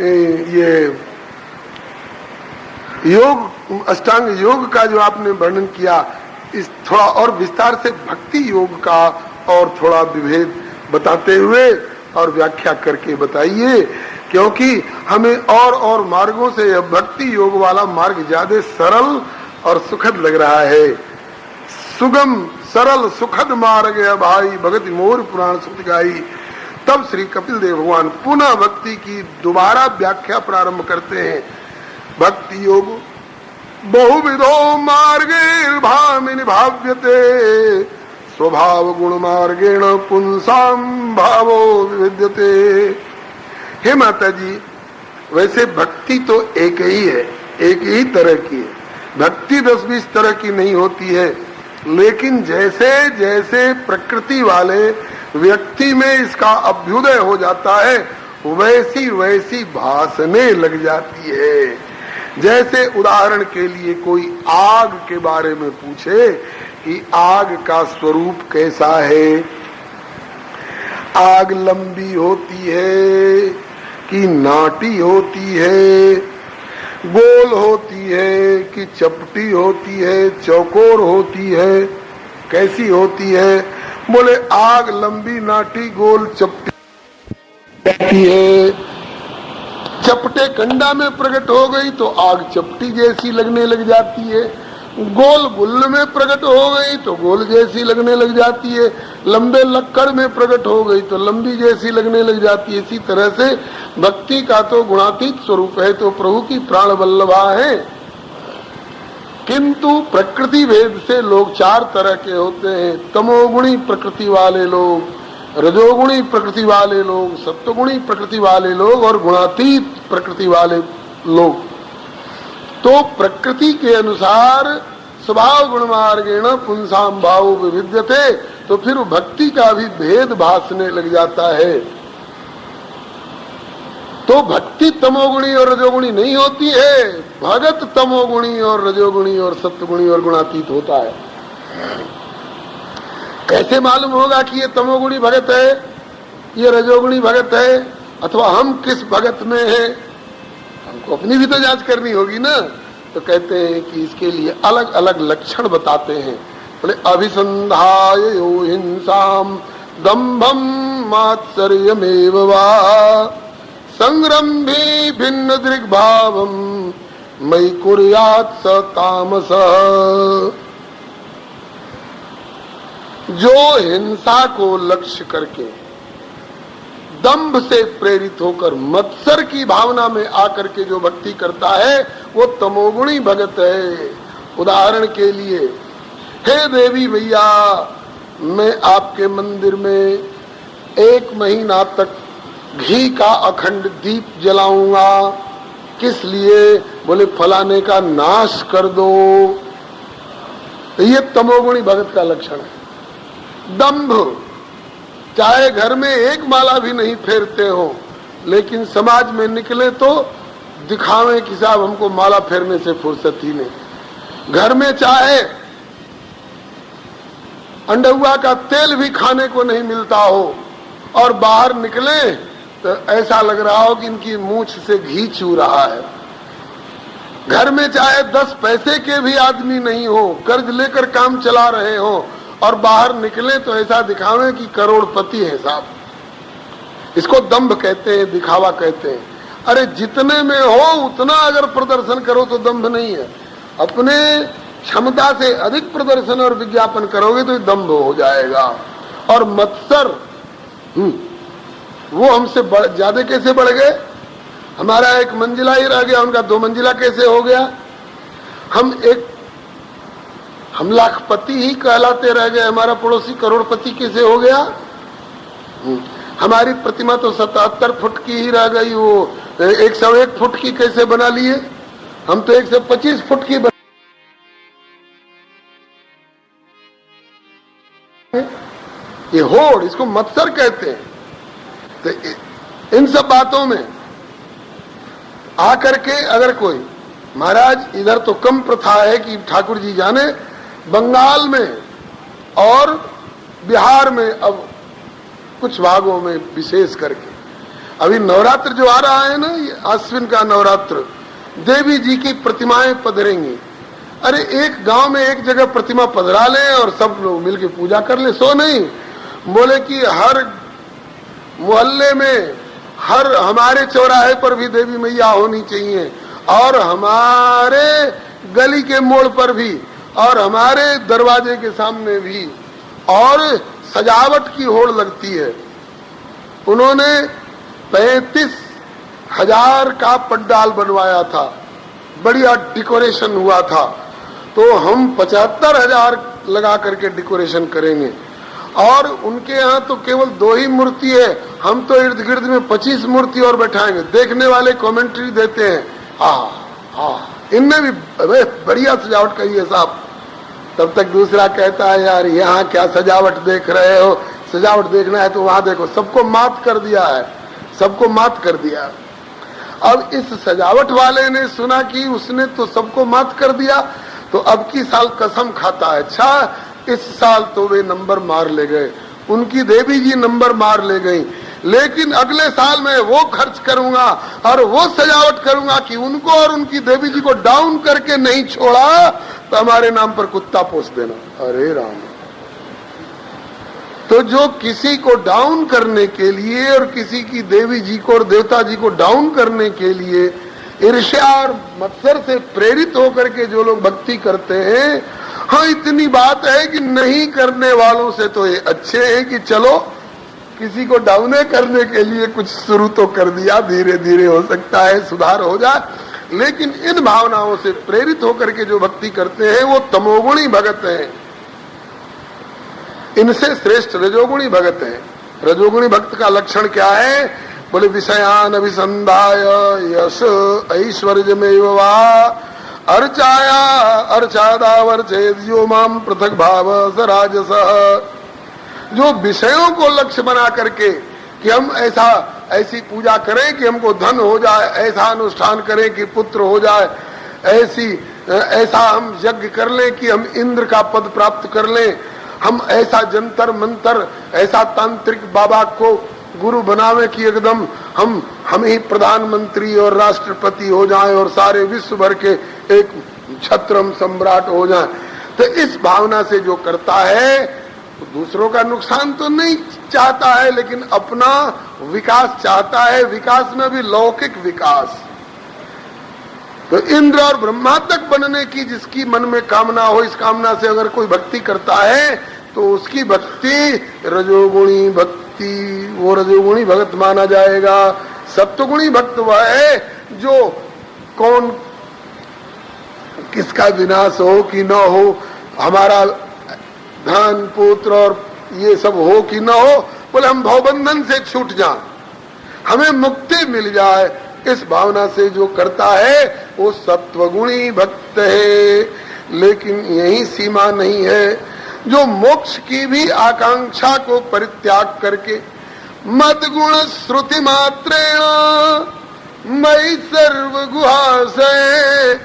ये योग अष्टांग योग का जो आपने वर्णन किया, इस थोड़ा और विस्तार से भक्ति योग का और थोड़ा विभेद बताते हुए और व्याख्या करके बताइए, क्योंकि हमें और मार्गों से यह भक्ति योग वाला मार्ग ज्यादा सरल और सुखद लग रहा है। सुगम सरल सुखद मार्ग है भाई, भगति मोर पुराण सुत गाई। तब श्री कपिल देव भगवान पुनः भक्ति की दोबारा व्याख्या प्रारंभ करते हैं। भक्ति योग बहुविधो मार्गे भामिनि भाव्यते स्वभाव गुण मार्गेण पुंसाम भावो विविध्यते। हे माता जी, वैसे भक्ति तो एक ही है, एक ही तरह की है। भक्ति 10-20 तरह की नहीं होती है, लेकिन जैसे जैसे प्रकृति वाले व्यक्ति में इसका अभ्युदय हो जाता है वैसी वैसी भासने लग जाती है। जैसे उदाहरण के लिए कोई आग के बारे में पूछे कि आग का स्वरूप कैसा है, आग लंबी होती है कि नाटी होती है, गोल होती है कि चपटी होती है, चौकोर होती है, कैसी होती है? बोले आग लंबी नाटी गोल चपटी है। चपटे कंडा में प्रकट हो गई तो आग चपटी जैसी लगने लग जाती है, गोल गुल्ल में प्रकट हो गई तो गोल जैसी लगने लग जाती है, लंबे लक्कड़ में प्रकट हो गई तो लंबी जैसी लगने लग जाती है। इसी तरह से भक्ति का तो गुणातीत स्वरूप है, तो प्रभु की प्राण वल्लभा है। किंतु प्रकृति भेद से लोग 4 तरह के होते हैं। तमोगुणी प्रकृति वाले लोग, रजोगुणी प्रकृति वाले लोग, सत्वगुणी प्रकृति वाले लोग और गुणातीत प्रकृति वाले लोग। तो प्रकृति के अनुसार स्वभाव गुण मार्गेण पुंसाम भाव विविध्यते, तो फिर भक्ति का भी भेद भासने लग जाता है। तो भक्ति तमोगुणी और रजोगुणी नहीं होती है, भगत तमोगुणी और रजोगुणी और सत्वगुणी और गुणातीत होता है। कैसे मालूम होगा कि ये तमोगुणी भगत है, ये रजोगुणी भगत है, अथवा हम किस भगत में हैं? हमको अपनी भी तो जांच करनी होगी ना। तो कहते हैं कि इसके लिए अलग अलग लक्षण बताते हैं। बोले अभिसंधाय यो हिंसाम दंभम मात्सर्यमेव वा संग्रम्भी भिन्न दृग्भावम मयि कुर्यात् स तामस। जो हिंसा को लक्ष्य करके दंभ से प्रेरित होकर मत्सर की भावना में आकर के जो भक्ति करता है वो तमोगुणी भगत है। उदाहरण के लिए, हे देवी भैया, मैं आपके मंदिर में 1 महीना तक घी का अखंड दीप जलाऊंगा। किस लिए? बोले फलाने का नाश कर दो। तो ये तमोगुणी भगत का लक्षण है। दंभ, चाहे घर में 1 माला भी नहीं फेरते हो, लेकिन समाज में निकले तो दिखावे कि साहब हमको माला फेरने से फुर्सत ही नहीं। घर में चाहे अंडुआ का तेल भी खाने को नहीं मिलता हो और बाहर निकले तो ऐसा लग रहा हो कि इनकी मूंछ से घी चू रहा है। घर में चाहे 10 पैसे के भी आदमी नहीं हो, कर्ज लेकर काम चला रहे हो और बाहर निकले तो ऐसा दिखावे कि करोड़पति है साहब। इसको दंभ कहते हैं, दिखावा कहते हैं। अरे जितने में हो उतना अगर प्रदर्शन करो तो दंभ नहीं है। अपने क्षमता से अधिक प्रदर्शन और विज्ञापन करोगे तो दंभ हो जाएगा। और मत्सर वो हमसे ज्यादा कैसे बढ़ गए? हमारा एक मंजिला ही रह गया, उनका 2 मंजिला कैसे हो गया? हम लाखपति ही कहलाते रह गए, हमारा पड़ोसी करोड़पति कैसे हो गया? हमारी प्रतिमा तो 77 फुट की ही रह गई, वो 101 फुट की कैसे बना लिए? हम तो 125 फुट की ये होड़, इसको मत्सर कहते हैं। तो इन सब बातों में आकर के अगर कोई, महाराज इधर तो कम प्रथा है कि ठाकुर जी जाने, बंगाल में और बिहार में अब कुछ भागों में विशेष करके अभी नवरात्र जो आ रहा है ना, ये आश्विन का नवरात्र, देवी जी की प्रतिमाएं पधरेंगी। अरे एक गांव में एक जगह प्रतिमा पधरा ले और सब लोग मिलके पूजा कर ले, सो नहीं। बोले कि हर मोहल्ले में, हर हमारे चौराहे पर भी देवी मैया होनी चाहिए, और हमारे गली के मोड़ पर भी, और हमारे दरवाजे के सामने भी, और सजावट की होड़ लगती है। उन्होंने 35,000 का पंडाल बनवाया था, बढ़िया डेकोरेशन हुआ था। तो हम 75,000 लगा करके डेकोरेशन करेंगे, और उनके यहाँ तो केवल 2 ही मूर्ति है, हम तो इर्द गिर्द में 25 मूर्ति और बैठाएंगे। देखने वाले कमेंट्री देते हैं, इनमें भी बढ़िया सजावट करी है साहब। तब तक दूसरा कहता है, यार यहाँ क्या सजावट देख रहे हो, सजावट देखना है तो वहां देखो, सबको मात कर दिया है, सबको मात कर दिया। अब इस सजावट वाले ने सुना कि उसने तो सबको मात कर दिया, तो अब की साल कसम खाता है, अच्छा इस साल तो वे नंबर मार ले गए, उनकी देवी जी नंबर मार ले गई, लेकिन अगले साल मैं वो खर्च करूंगा और वो सजावट करूंगा कि उनको और उनकी देवी जी को डाउन करके नहीं छोड़ा तो हमारे नाम पर कुत्ता पोस देना। अरे राम, तो जो किसी को डाउन करने के लिए और किसी की देवी जी को और देवता जी को डाउन करने के लिए ईर्ष्या और मत्सर से प्रेरित होकर के जो लोग भक्ति करते हैं, हाँ इतनी बात है कि नहीं करने वालों से तो ये अच्छे हैं कि चलो किसी को डाउन करने के लिए कुछ शुरू तो कर दिया, धीरे धीरे हो सकता है सुधार हो जाए। लेकिन इन भावनाओं से प्रेरित होकर के जो भक्ति करते हैं वो तमोगुणी भगत हैं, इनसे श्रेष्ठ रजोगुणी भगत हैं। रजोगुणी भक्त का लक्षण क्या है? बोले विषयान अभिसंधाय यश ऐश्वर्यमेव वा अर्चाया अर्चादावर्चेद्यो माम पृथक भाव स राजसः। जो विषयों को लक्ष्य बना करके कि हम ऐसी पूजा करें कि हमको धन हो जाए, ऐसा अनुष्ठान करें कि पुत्र हो जाए, ऐसा हम यज्ञ कर लें कि हम इंद्र का पद प्राप्त कर लें, हम ऐसा जंतर मंतर, ऐसा तांत्रिक बाबा को गुरु बनावे कि एकदम हम ही प्रधानमंत्री और राष्ट्रपति हो जाएं और सारे विश्व भर के एक छत्रम सम्राट हो जाएं। तो इस भावना से जो करता है तो दूसरों का नुकसान तो नहीं चाहता है, लेकिन अपना विकास चाहता है, विकास में भी लौकिक विकास। तो इंद्र और ब्रह्मा तक बनने की जिसकी मन में कामना हो, इस कामना से अगर कोई भक्ति करता है तो उसकी भक्ति रजोगुणी भक्ति, वो रजोगुणी भक्त माना जाएगा। सत्वगुणी भक्त वह है जो कौन किसका विनाश हो कि न हो, हमारा धन पुत्र और ये सब हो कि न हो, बोले हम भवबंधन से छूट जाएं, हमें मुक्ति मिल जाए, इस भावना से जो करता है वो सत्वगुणी भक्त है। लेकिन यही सीमा नहीं है, जो मोक्ष की भी आकांक्षा को परित्याग करके मदगुण श्रुति मात्रेण मयि सर्व गुहाशय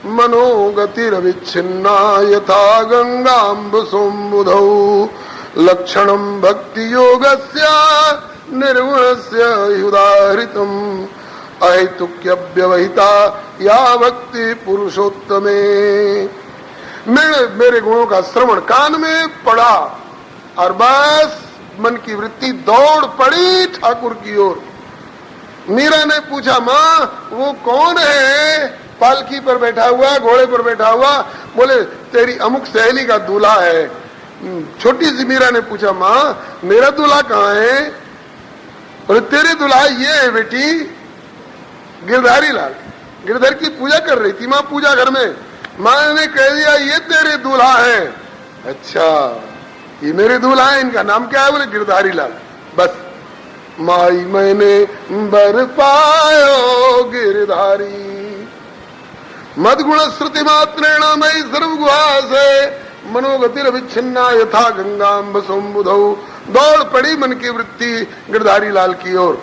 मनोगतिरविच्छिन्ना यथा गंगाम्बुसुम्बुधौ लक्षणं भक्ति योगस्य निर्गुणस्य उदाहृतम् अहेतुक्य व्यवहिता या भक्ति पुरुषोत्तमे। मेरे गुणों का श्रवण कान में पड़ा और बस मन की वृत्ति दौड़ पड़ी ठाकुर की ओर। मीरा ने पूछा, माँ वो कौन है पालकी पर बैठा हुआ, घोड़े पर बैठा हुआ? बोले तेरी अमुक सहेली का दूल्हा है। छोटी सी मीरा ने पूछा, माँ मेरा दूल्हा कहाँ है? बोले तेरे दूल्हा ये है बेटी, गिरधारी लाल। गिरधर की पूजा कर रही थी माँ पूजा घर में। माँ ने कह दिया ये तेरे दूल्हा है। अच्छा ये मेरे दूल्हा है, इनका नाम क्या है? बोले गिरधारी लाल। बस माई मैंने बर पायो गिरधारी, मदगुण श्रुति मात्रेण मई सर्वगुहा से मनोगतिर विच्छिन्ना यथा गंगाम्ब सोमबुधौ। दौड़ पड़ी मन की वृत्ति गिरधारी लाल की ओर।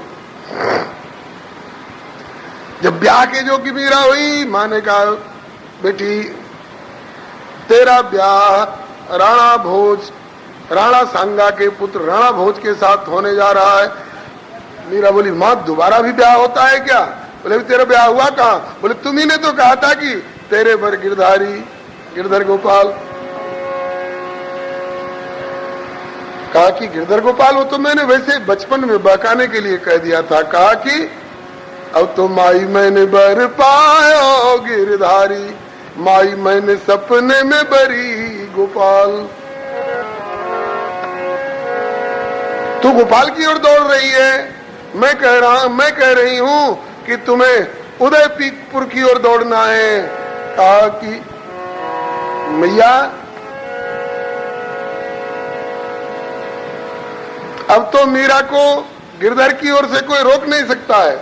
जब ब्याह के जो की मीरा हुई, माँ ने कहा बेटी तेरा ब्याह राणा भोज, राणा सांगा के पुत्र राणा भोज के साथ होने जा रहा है। मीरा बोली, माँ दोबारा भी ब्याह होता है क्या? बोले तेरा ब्याह हुआ कहाँ? बोले तुम्ही ने तो कहा था कि तेरे पर गिरधारी, गिरधर गोपाल। कहा कि गिरधर गोपाल, वो तो मैंने वैसे बचपन में बहकाने के लिए कह दिया था। कहा कि अब तो माई मैंने बर पायो गिरधारी, माई मैंने सपने में बरी गोपाल। तू गोपाल की ओर दौड़ रही है, मैं कह रही हूं कि तुम्हें उदयपुर की ओर दौड़ना है। कहा कि मैया अब तो मीरा को गिरधर की ओर से कोई रोक नहीं सकता है।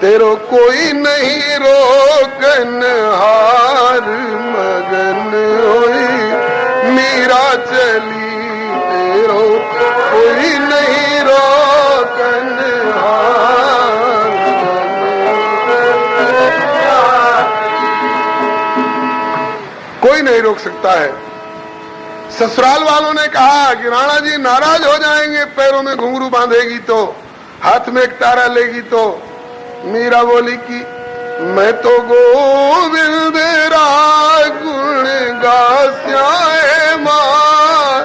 तेरो कोई नहीं रोकन हार, मगन होई मीरा चली, तेरो कोई नहीं रोकन हार। कोई नहीं रोक सकता है। ससुराल वालों ने कहा कि राणा जी नाराज हो जाएंगे, पैरों में घुंघरू बांधेगी तो, हाथ में एक तारा लेगी तो। मीरा बोली कि मैं तो गोविंद गुण गास्याए मां,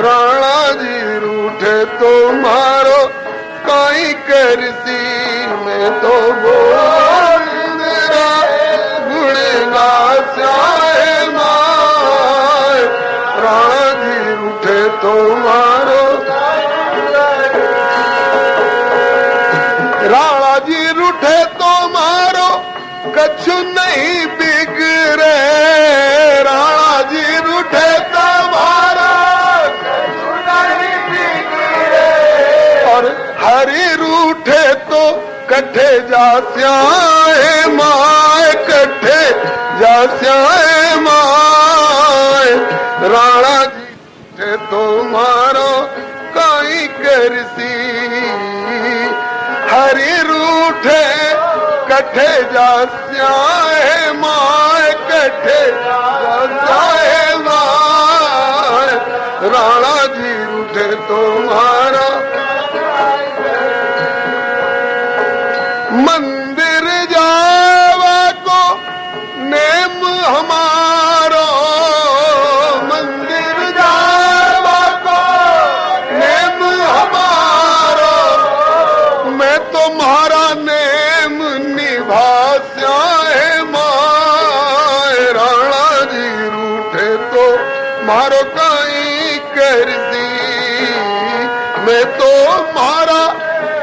राणा जी रूठे तो मारो काई करसी। मैं तो गोविंद गुण गास्याए मां, राणा जी रूठे तो मारो। राणा जी रूठे तो मारो कछु नहीं बिगड़े, राणा जी रूठे तो मारो कछु नहीं बिगड़े। और हरि रूठे तो कट्ठे जास्याए माए, कट्ठे जास्याए माए। राणा जी रूठे तो मारो काई करसी, हरि रूठे कट्ठे जास्याए माए, कट्ठे जास्याए माए। राणा जी रूठे तुम्हारा। मंदिर जावा को नेम हमारो, मंदिर जावा को नेम हमारो। मैं तुम्हारा नेम निभास्याए माए, राणा जी रूठे तो मारो काई कर दी। मैं तो मारा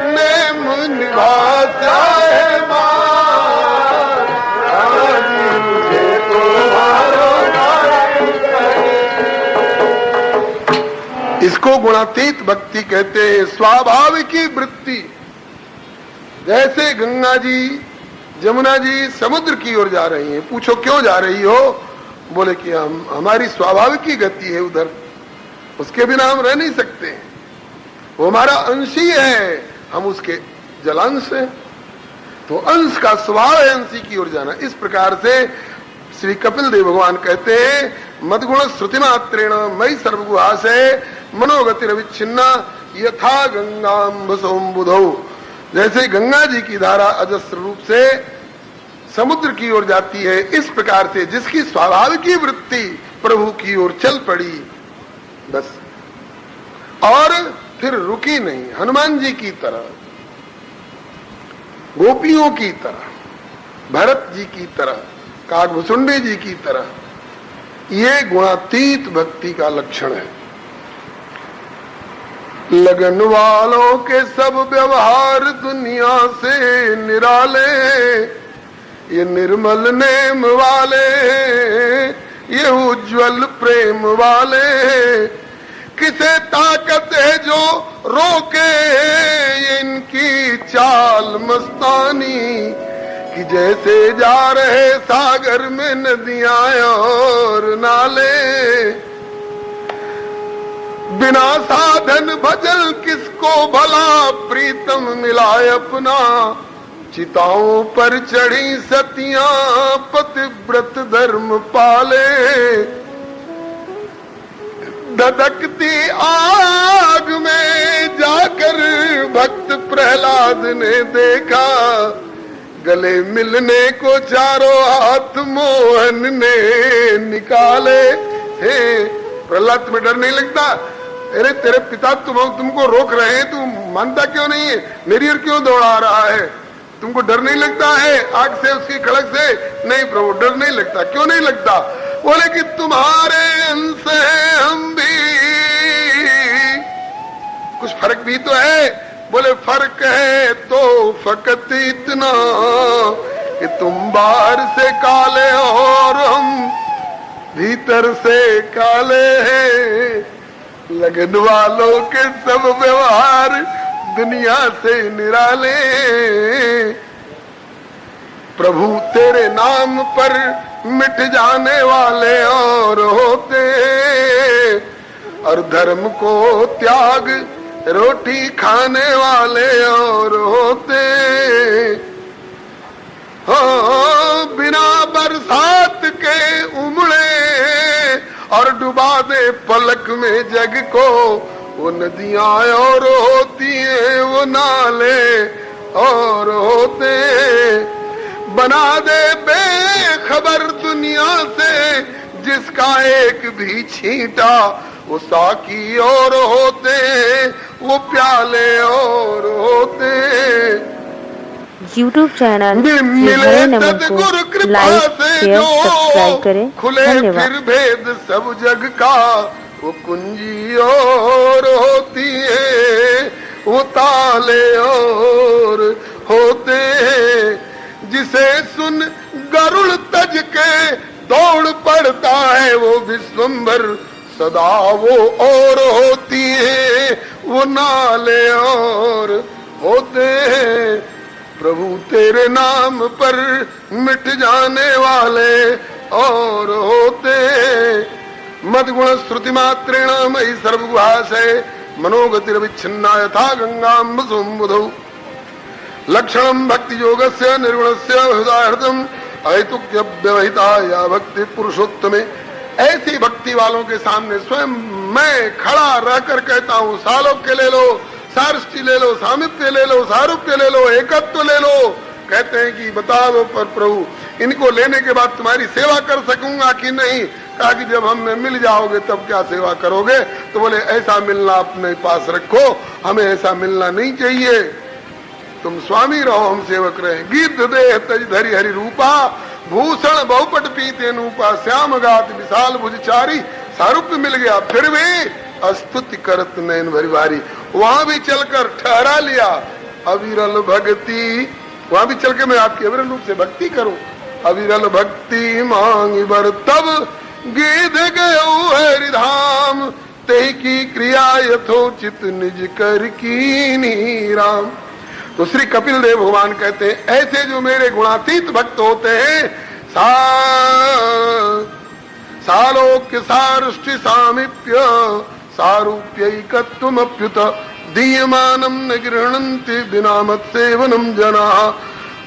नेम निभास्याए माए, राणा जी रूठे तो मारो काई कर दी। इसको गुणातीत भक्ति कहते हैं, स्वाभाविकी वृत्ति। जैसे गंगा जी जमुना जी समुद्र की ओर जा रही हैं। पूछो क्यों जा रही हो? बोले कि हमारी स्वाभाविक ही गति है उधर, उसके बिना हम रह नहीं सकते, वो हमारा अंश ही है, हम उसके जलांश हैं। तो अंश का स्वभाव है अंशी की ओर जाना। इस प्रकार से श्री कपिल देव भगवान कहते हैं, मदगुण श्रुति मात्रेण मई सर्वगुहा से मनोगतिरविच्छिन्ना यथा गंगाम्ब सोमबुधौ। जैसे गंगा जी की धारा अजस्र रूप से समुद्र की ओर जाती है, इस प्रकार से जिसकी स्वाभाविक वृत्ति प्रभु की ओर चल पड़ी, बस और फिर रुकी नहीं, हनुमान जी की तरह, गोपियों की तरह, भरत जी की तरह, काकभुसुंडी जी की तरह। ये गुणातीत भक्ति का लक्षण है। लगन वालों के सब व्यवहार दुनिया से निराले, ये निर्मल नेम वाले, ये उज्जवल प्रेम वाले, किसे ताकत है जो रोके ये इनकी चाल मस्तानी, कि जैसे जा रहे सागर में नदियां और नाले। बिना साधन भजन किसको भला प्रीतम मिलाए अपना, चिताओं पर चढ़ी सतियां पतिव्रत धर्म पाले। धधकती आग में जाकर भक्त प्रहलाद ने देखा, गले मिलने को चारों हाथ मोहन ने निकाले। हे प्रहलाद, तुम्हें डर नहीं लगता? अरे तेरे पिता तुमको रोक रहे हैं, तू मानता क्यों नहीं है? मेरी ओर क्यों दौड़ा रहा है? तुमको डर नहीं लगता है आग से, उसकी खड़क से? नहीं प्रभु, डर नहीं लगता। क्यों नहीं लगता? बोले कि तुम्हारे अंश हैं हम भी, कुछ फर्क भी तो है। बोले फर्क है तो फकत इतना कि तुम बाहर से काले और हम भीतर से काले हैं। लगन वालों के सब व्यवहार दुनिया से निराले, प्रभु तेरे नाम पर मिट जाने वाले और होते, और धर्म को त्याग रोटी खाने वाले और होते। हो बिना बरसात के उमड़े और डुबा दे पलक में जग को, वो नदियां और होती हैं, वो नाले और होते। बना दे बेखबर दुनिया से जिसका एक भी छींटा, वो साकी और होते, वो प्याले और होते। YouTube चैनल श्री हरे नमः को लाइक शेयर सब्सक्राइब करें। खुले फिर भेद सब जग का, वो कुंजी और होती है, वो ताले और होते। जिसे सुन गरुड़ तज के दौड़ पड़ता है, वो विश्वंभर सदा वो और होती है, वो नाले और होते हैं। प्रभु तेरे नाम पर मिट जाने वाले और होते। मदगुण श्रुति मात्रेण मयि सर्वभाषे मनोगतिरविच्छिन्ना यथा गंगाम्ब सुम्बुधौ। लक्षणं भक्ति योगस्य निर्गुणस्य हृदयहृदम अहेतुक्य व्यवहिता या भक्ति पुरुषोत्तमे। ऐसी भक्ति वालों के सामने स्वयं मैं खड़ा रहकर कहता हूँ, सालोक्य ले लो, सारष्टि ले लो, सामिप्य ले लो, सारूप्य ले लो, एकत्व ले लो। कहते हैं कि बता दो पर प्रभु, इनको लेने के बाद तुम्हारी सेवा कर सकूंगा कि नहीं? कहा कि जब हमें मिल जाओगे तब क्या सेवा करोगे? तो बोले ऐसा मिलना अपने पास रखो, हमें ऐसा मिलना नहीं चाहिए। तुम स्वामी रहो, हम सेवक रहे। गिद्ध देह तज धरि हरि रूपा, भूषण बहुपट पीते नूपा, श्याम गात विशाल भुजचारी। सारूप्य मिल गया, फिर भी स्तुति करत नैन भरी भारी। वहां भी चलकर ठहरा लिया अविरल भक्ति, वहां भी चल के मैं आपकी अविरल रूप से भक्ति करूं। अविरल भक्ति मांगी बर तब गिद्ध गयो हरिधाम, ते की क्रिया यथोचित निज कर कीनी राम। तो श्री कपिल देव भगवान कहते हैं, ऐसे जो मेरे गुणातीत भक्त होते हैं, सालोक्य सारुष्टि सामिप्य सारूप्यैकत्वमप्युत दीयमानम न गृह्णन्ति बिना मत सेवनम जना।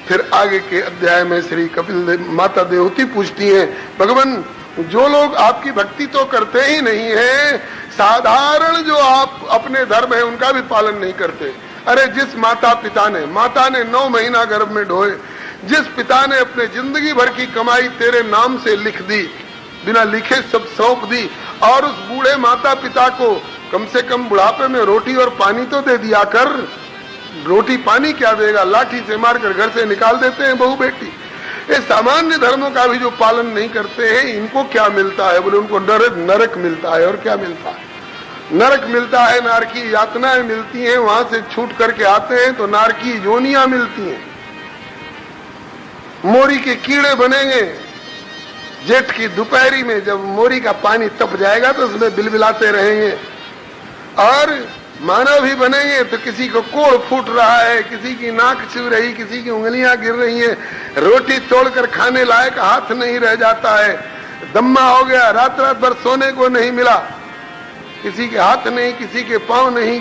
फिर आगे के अध्याय में श्री कपिल देव माता देवती पूछती हैं, भगवान जो लोग आपकी भक्ति तो करते ही नहीं है, साधारण जो आप अपने धर्म है उनका भी पालन नहीं करते। अरे जिस माता ने 9 महीना गर्भ में ढोए, जिस पिता ने अपने जिंदगी भर की कमाई तेरे नाम से लिख दी, बिना लिखे सब सौंप दी, और उस बूढ़े माता पिता को कम से कम बुढ़ापे में रोटी और पानी तो दे दिया कर। रोटी पानी क्या देगा, लाठी से मारकर घर से निकाल देते हैं बहू बेटी। ये सामान्य धर्मों का भी जो पालन नहीं करते हैं, इनको क्या मिलता है? बोले उनको नरक मिलता है। और क्या मिलता है? नरक मिलता है, नारकी यातनाएं मिलती हैं। वहां से छूट करके आते हैं तो नारकी योनियां मिलती हैं। मोरी के कीड़े बनेंगे। जेठ की दोपहरी में जब मोरी का पानी तप जाएगा तो उसमें बिलबिलाते रहेंगे। और मानव भी बनेंगे तो किसी को कोड़ फूट रहा है, किसी की नाक छू रही, किसी की उंगलियां गिर रही हैं, रोटी तोड़कर खाने लायक हाथ नहीं रह जाता है, दम्मा हो गया, रात रात भर सोने को नहीं मिला, किसी के हाथ नहीं, किसी के पांव नहीं,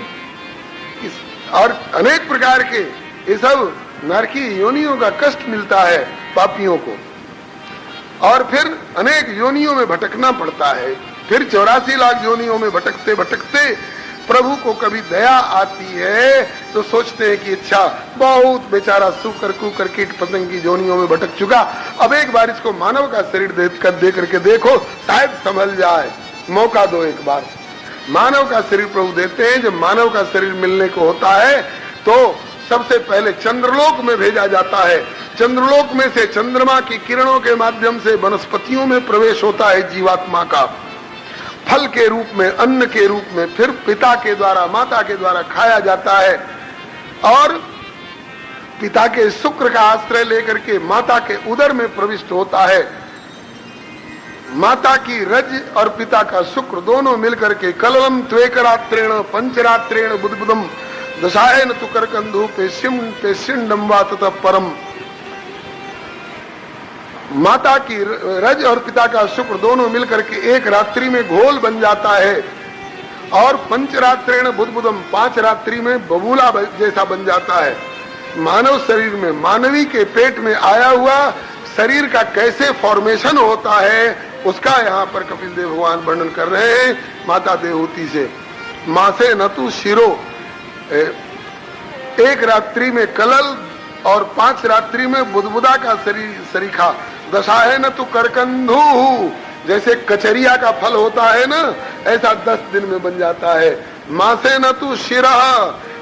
और अनेक प्रकार के ये सब नरकी योनियों का कष्ट मिलता है पापियों को। और फिर अनेक योनियों में भटकना पड़ता है। फिर 84 लाख योनियों में भटकते भटकते प्रभु को कभी दया आती है तो सोचते हैं कि अच्छा बहुत बेचारा सूकर कुकर कीट पतंग की योनियों में भटक चुका, अब एक बार इसको मानव का शरीर दे करके देखो, शायद संभल जाए, मौका दो एक बार। मानव का शरीर प्रभु देते हैं। जब मानव का शरीर मिलने को होता है तो सबसे पहले चंद्रलोक में भेजा जाता है। चंद्रलोक में से चंद्रमा की किरणों के माध्यम से वनस्पतियों में प्रवेश होता है जीवात्मा का, फल के रूप में, अन्न के रूप में, फिर पिता के द्वारा, माता के द्वारा खाया जाता है। और पिता के शुक्र का आश्रय लेकर के माता के उदर में प्रविष्ट होता है। माता की रज और पिता का शुक्र दोनों मिलकर के कललम त्वेकरात्रेण पंचरात्रेण बुद्बुदम दशायन तुकर कंधु पेशिंडम वा ततः परम। माता की रज और पिता का शुक्र दोनों मिलकर के एक रात्रि में घोल बन जाता है। और पंचरात्रेण बुद्बुदम, 5 रात्रि में बबूला जैसा बन जाता है। मानव शरीर में, मानवी के पेट में आया हुआ शरीर का कैसे फॉर्मेशन होता है उसका यहाँ पर कपिल देव भगवान वर्णन कर रहे हैं। माता देवहूति से मासे न तू शिरो, एक रात्रि में कलल और 5 रात्रि में बुदबुदा का सरीखा, दशाहे न तू करकंधु, जैसे कचरिया का फल होता है ना, ऐसा 10 दिन में बन जाता है। मासे न तू शिरा,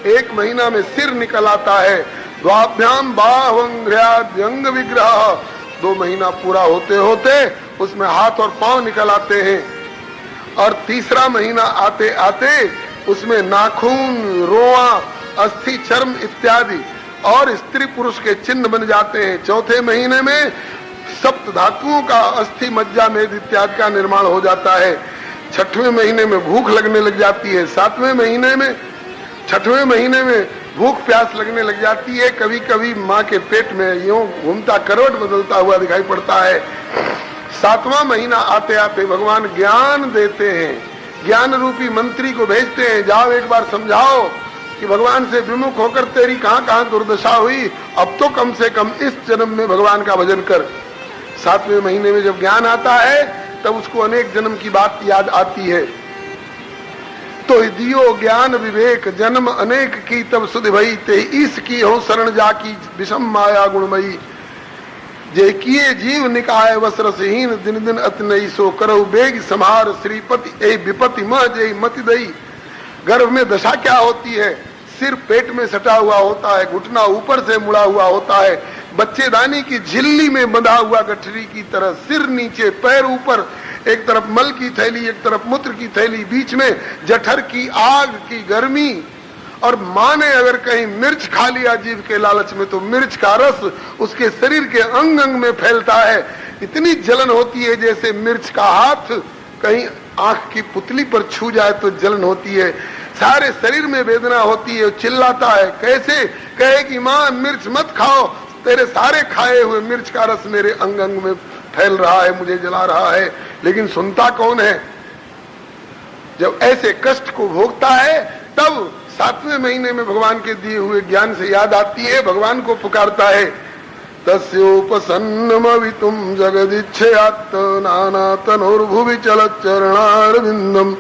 1 महीना में सिर निकल आता है। द्वाभ्याम बाह्वंग्र्याद्यंग विग्रह, 2 महीना पूरा होते होते उसमें हाथ और पांव निकल आते हैं। और तीसरा महीना आते आते उसमें नाखून, रोआ, अस्थि, चर्म इत्यादि और स्त्री पुरुष के चिन्ह बन जाते हैं। चौथे महीने में सप्त धातुओं का अस्थि, मज्जा, मेद इत्यादि का निर्माण हो जाता है। 6वें महीने में भूख लगने लग जाती है। 7वें महीने में, 6वें महीने में भूख प्यास लगने लग जाती है। कभी कभी माँ के पेट में यूं घूमता करवट बदलता हुआ दिखाई पड़ता है। 7वां महीना आते आते भगवान ज्ञान देते हैं, ज्ञान रूपी मंत्री को भेजते हैं, जाओ एक बार समझाओ कि भगवान से विमुख होकर तेरी कहां कहां दुर्दशा हुई, अब तो कम से कम इस जन्म में भगवान का भजन कर। 7वें महीने में जब ज्ञान आता है तब उसको अनेक जन्म की बात याद आती है। तो दियो ज्ञान विवेक जन्म अनेक की तब सुध भई, ते ईस की हो शरण जाकी विषम माया गुणमयी। जे किए जीव निकाय वसरसहीन, दिन दिन अतनई सो करहु बेग संहार, श्रीपति ए विपति मह जय मति दई। गर्भ में दशा क्या होती है? सिर पेट में सटा हुआ होता है, घुटना ऊपर से मुड़ा हुआ होता है, बच्चेदानी की झिल्ली में बंधा हुआ गठरी की तरह, सिर नीचे पैर ऊपर, एक तरफ मल की थैली एक तरफ मूत्र की थैली, बीच में जठर की आग की गर्मी। और माँ ने अगर कहीं मिर्च खा लिया जीव के लालच में तो मिर्च का रस उसके शरीर के अंग अंग में फैलता है। इतनी जलन होती है जैसे मिर्च का हाथ कहीं आंख की पुतली पर छू जाए तो जलन होती है। सारे शरीर में वेदना होती है। चिल्लाता है, कैसे कहे कि माँ मिर्च मत खाओ, तेरे सारे खाए हुए मिर्च का रस मेरे अंग अंग में फैल रहा है, मुझे जला रहा है। लेकिन सुनता कौन है? जब ऐसे कष्ट को भोगता है तब 7वें महीने में भगवान के दिए हुए ज्ञान से याद आती है, भगवान को पुकारता है। तस्योपसन्नमवितुम जगदिच्छयात् नाना तनोर्भुवि चलत् चरणारविंदम,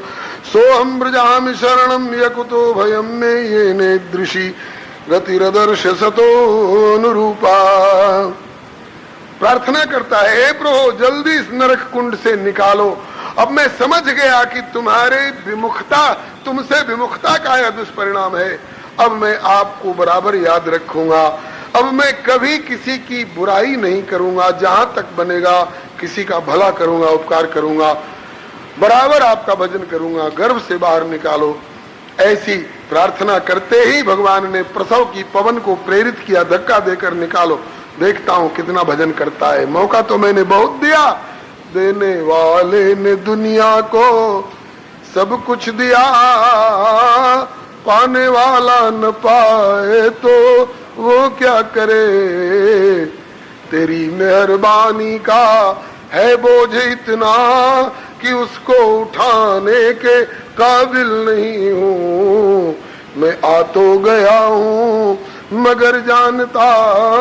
सोहम ब्रजामि शरणम यकुतो भयम मे येने दृशि गतिरदर्श सतोनुरूपा। प्रार्थना करता है, हे प्रभु जल्दी इस नरक कुंड से निकालो अब मैं समझ गया कि तुम्हारे विमुखता, तुमसे विमुखता का यह दुष्परिणाम है। अब मैं आपको बराबर याद रखूंगा। अब मैं कभी किसी की बुराई नहीं करूंगा, जहां तक बनेगा किसी का भला करूंगा, उपकार करूंगा, बराबर आपका भजन करूंगा, गर्भ से बाहर निकालो। ऐसी प्रार्थना करते ही भगवान ने प्रसव की पवन को प्रेरित किया, धक्का देकर निकालो। देखता हूं कितना भजन करता है। मौका तो मैंने बहुत दिया, देने वाले ने दुनिया को सब कुछ दिया, पाने वाला न पाए तो वो क्या करे। तेरी मेहरबानी का है बोझ इतना कि उसको उठाने के काबिल नहीं हूँ। मैं आ तो गया हूँ मगर जानता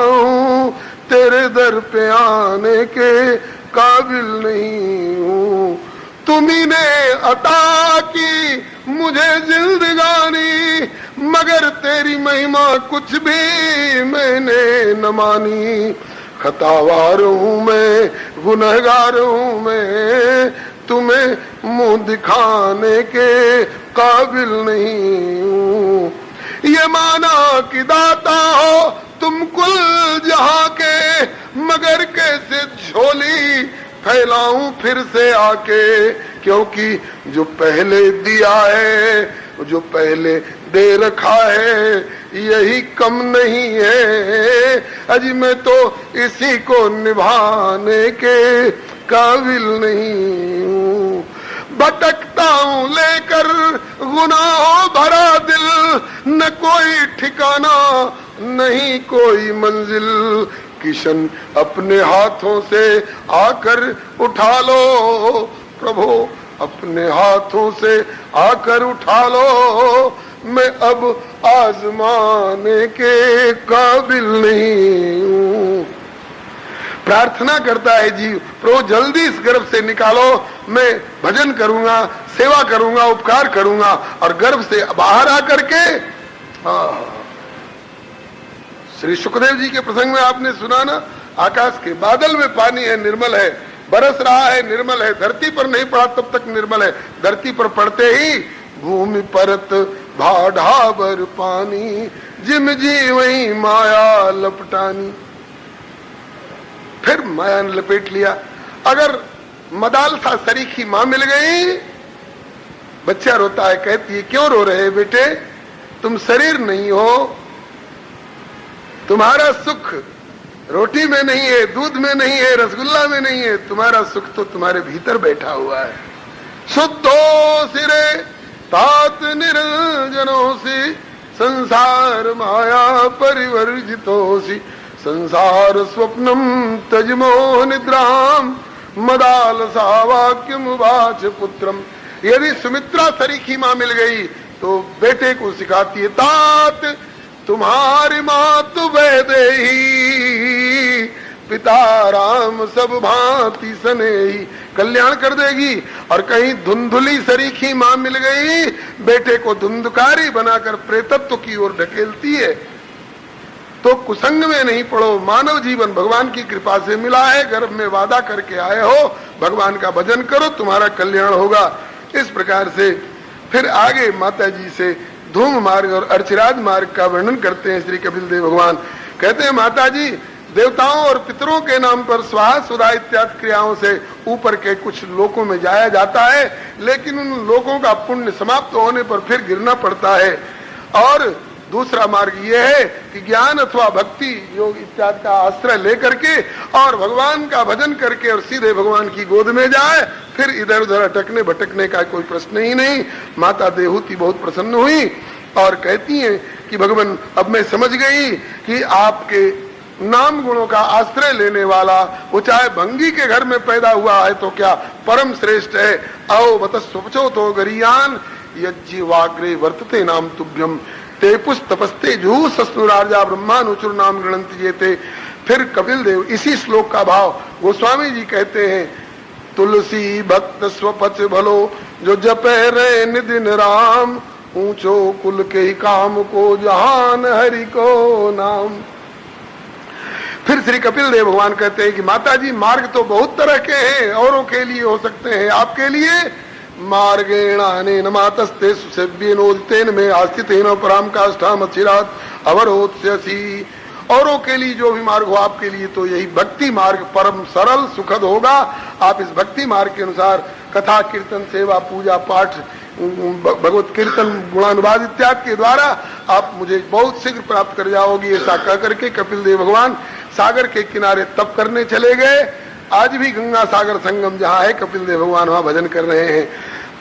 हूँ तेरे दर पे आने के काबिल नहीं हूँ। तुम्ही ने अता की मुझे जिंदगानी, मगर तेरी महिमा कुछ भी मैंने न मानी। खतावार हूँ मैं, गुनहगार हूँ मैं, तुम्हें मुंह दिखाने के काबिल नहीं हूँ। ये माना कि दाता हो तुम कुल जहां के, मगर कैसे झोली फैलाऊं फिर से आके। क्योंकि जो पहले दिया है, जो पहले दे रखा है, यही कम नहीं है। अजी मैं तो इसी को निभाने के काबिल नहीं हूँ। भटकता हूँ लेकर गुनाहों भरा दिल, न कोई ठिकाना नहीं कोई मंजिल। किशन अपने हाथों से आकर उठा लो, प्रभु अपने हाथों से आकर उठा लो। मैं अब आजमाने के काबिल नहीं हूँ। प्रार्थना करता है जीव, प्रभु जल्दी इस गर्भ से निकालो, मैं भजन करूंगा, सेवा करूंगा, उपकार करूंगा। और गर्भ से बाहर आकर के श्री सुखदेव जी के प्रसंग में आपने सुना ना, आकाश के बादल में पानी है, निर्मल है, बरस रहा है, निर्मल है। धरती पर नहीं पड़ा तब तक निर्मल है, धरती पर पड़ते ही भूमि परत भाढ़ावर पानी, जिम जी वही माया लपटानी। फिर माया ने लपेट लिया। अगर मदालसा सरीखी माँ मिल गई, बच्चा रोता है, कहती है क्यों रो रहे बेटे, तुम शरीर नहीं हो, तुम्हारा सुख रोटी में नहीं है, दूध में नहीं है, रसगुल्ला में नहीं है, तुम्हारा सुख तो तुम्हारे भीतर बैठा हुआ है। शुद्धो सिरे तात निर्जनोसी, संसार माया परिवर्जितोसी। संसार स्वप्नम तजमो निद्राम, मदालसा वाक्यम वाच पुत्रम। यदि सुमित्रा सरीखी माँ मिल गई तो बेटे को सिखाती है, तात तुम्हारी मात वैदेही, पिता राम सब भांति सनेही। कल्याण कर देगी। और कहीं धुंधुली सरीखी माँ मिल गई, बेटे को धुंधकारी बनाकर प्रेतत्व की ओर ढकेलती है। तो कुसंग में नहीं पड़ो, मानव जीवन भगवान की कृपा से मिला है, गर्भ में वादा करके आए हो, भगवान का भजन करो, तुम्हारा कल्याण होगा। इस प्रकार से फिर आगे माता जी से धूम मार्ग और अर्चिराज मार्ग का वर्णन करते हैं श्री कपिल देव भगवान। कहते हैं माता जी, देवताओं और पितरों के नाम पर स्वाहा सुधा इत्यादि क्रियाओं से ऊपर के कुछ लोकों में जाया जाता है, लेकिन उन लोगों का पुण्य समाप्त होने पर फिर गिरना पड़ता है। और दूसरा मार्ग यह है कि ज्ञान अथवा भक्ति योग इत्यादि का आश्रय लेकर के और भगवान का भजन करके और सीधे भगवान की गोद में जाए, फिर इधर उधर अटकने भटकने का कोई प्रश्न ही नहीं। माता देहूती बहुत प्रसन्न हुई और कहती हैं कि भगवान अब मैं समझ गई कि आपके नाम गुणों का आश्रय लेने वाला, वो चाहे भंगी के घर में पैदा हुआ है तो क्या परम श्रेष्ठ है। आओ बतस्वचो तो गरियान यज्जीवाग्रे वर्तते नाम तुभ्यम, ते पुस्तपस्ते जू सस्नुराजा ब्रह्मानुचुर नाम गणंत जेते। फिर कपिल देव इसी श्लोक का भाव गोस्वामी जी कहते हैं, तुलसी भक्त स्वपच भलो जो जपे रे निदिन राम, ऊंचो कुल के काम को जहान हरि को नाम। फिर श्री कपिल देव भगवान कहते हैं कि माता जी मार्ग तो बहुत तरह के हैं, औरों के लिए हो सकते हैं, आपके लिए मार्गेण अनेन मातस्ते सुसेव्येनोदितेन में आस्थितेन पराम काष्ठाम अचिरात अवरोध्यसि। औरों के लिए जो भी मार्ग हो, आपके लिए तो यही भक्ति मार्ग परम सरल सुखद होगा। आप इस भक्ति मार्ग के अनुसार कथा कीर्तन सेवा पूजा पाठ भगवत कीर्तन गुणानुवाद इत्यादि के द्वारा आप मुझे बहुत शीघ्र प्राप्त कर जाओगी। ऐसा कह करके कपिल देव भगवान सागर के किनारे तप करने चले गए। आज भी गंगा सागर संगम जहाँ है, कपिल देव भगवान वहाँ भजन कर रहे हैं।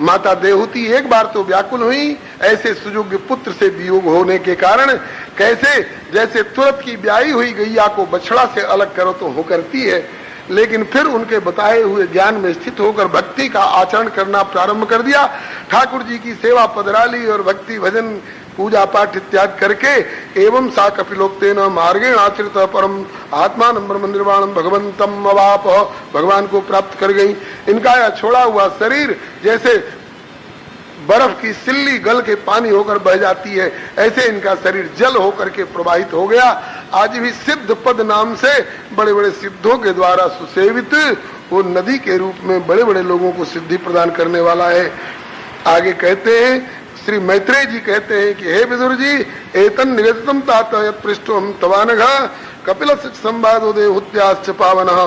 माता देवहूति एक बार तो व्याकुल हुई, ऐसे सुयोग्य पुत्र से वियोग होने के कारण। कैसे? जैसे तुरंत की ब्याही हुई गैया को बछड़ा से अलग करो तो हो करती है, लेकिन फिर उनके बताए हुए ज्ञान में स्थित होकर भक्ति का आचरण करना प्रारंभ कर दिया। ठाकुर जी की सेवा पधराली और भक्ति भजन पूजा पाठ इत्यादि करके एवं सा कपिलोक्तेन मार्गेण आचरित परम आत्मा ब्रह्म निर्वाणम भगवंतम अवाप, भगवान को प्राप्त कर गई। इनका यह छोड़ा हुआ शरीर जैसे बर्फ की सिल्ली गल के पानी होकर बह जाती है, ऐसे इनका शरीर जल होकर के प्रवाहित हो गया। आज भी सिद्ध पद नाम से बड़े बड़े सिद्धों के द्वारा सुसेवित वो नदी के रूप में बड़े बड़े लोगों को सिद्धि प्रदान करने वाला है। आगे कहते हैं, श्री मैत्रेय जी कहते हैं कि हे विदुर जी, एतन निवेदितम तात पृष्ठम तवानघ कपिल संवादो देवहूत्याश्च पावनः।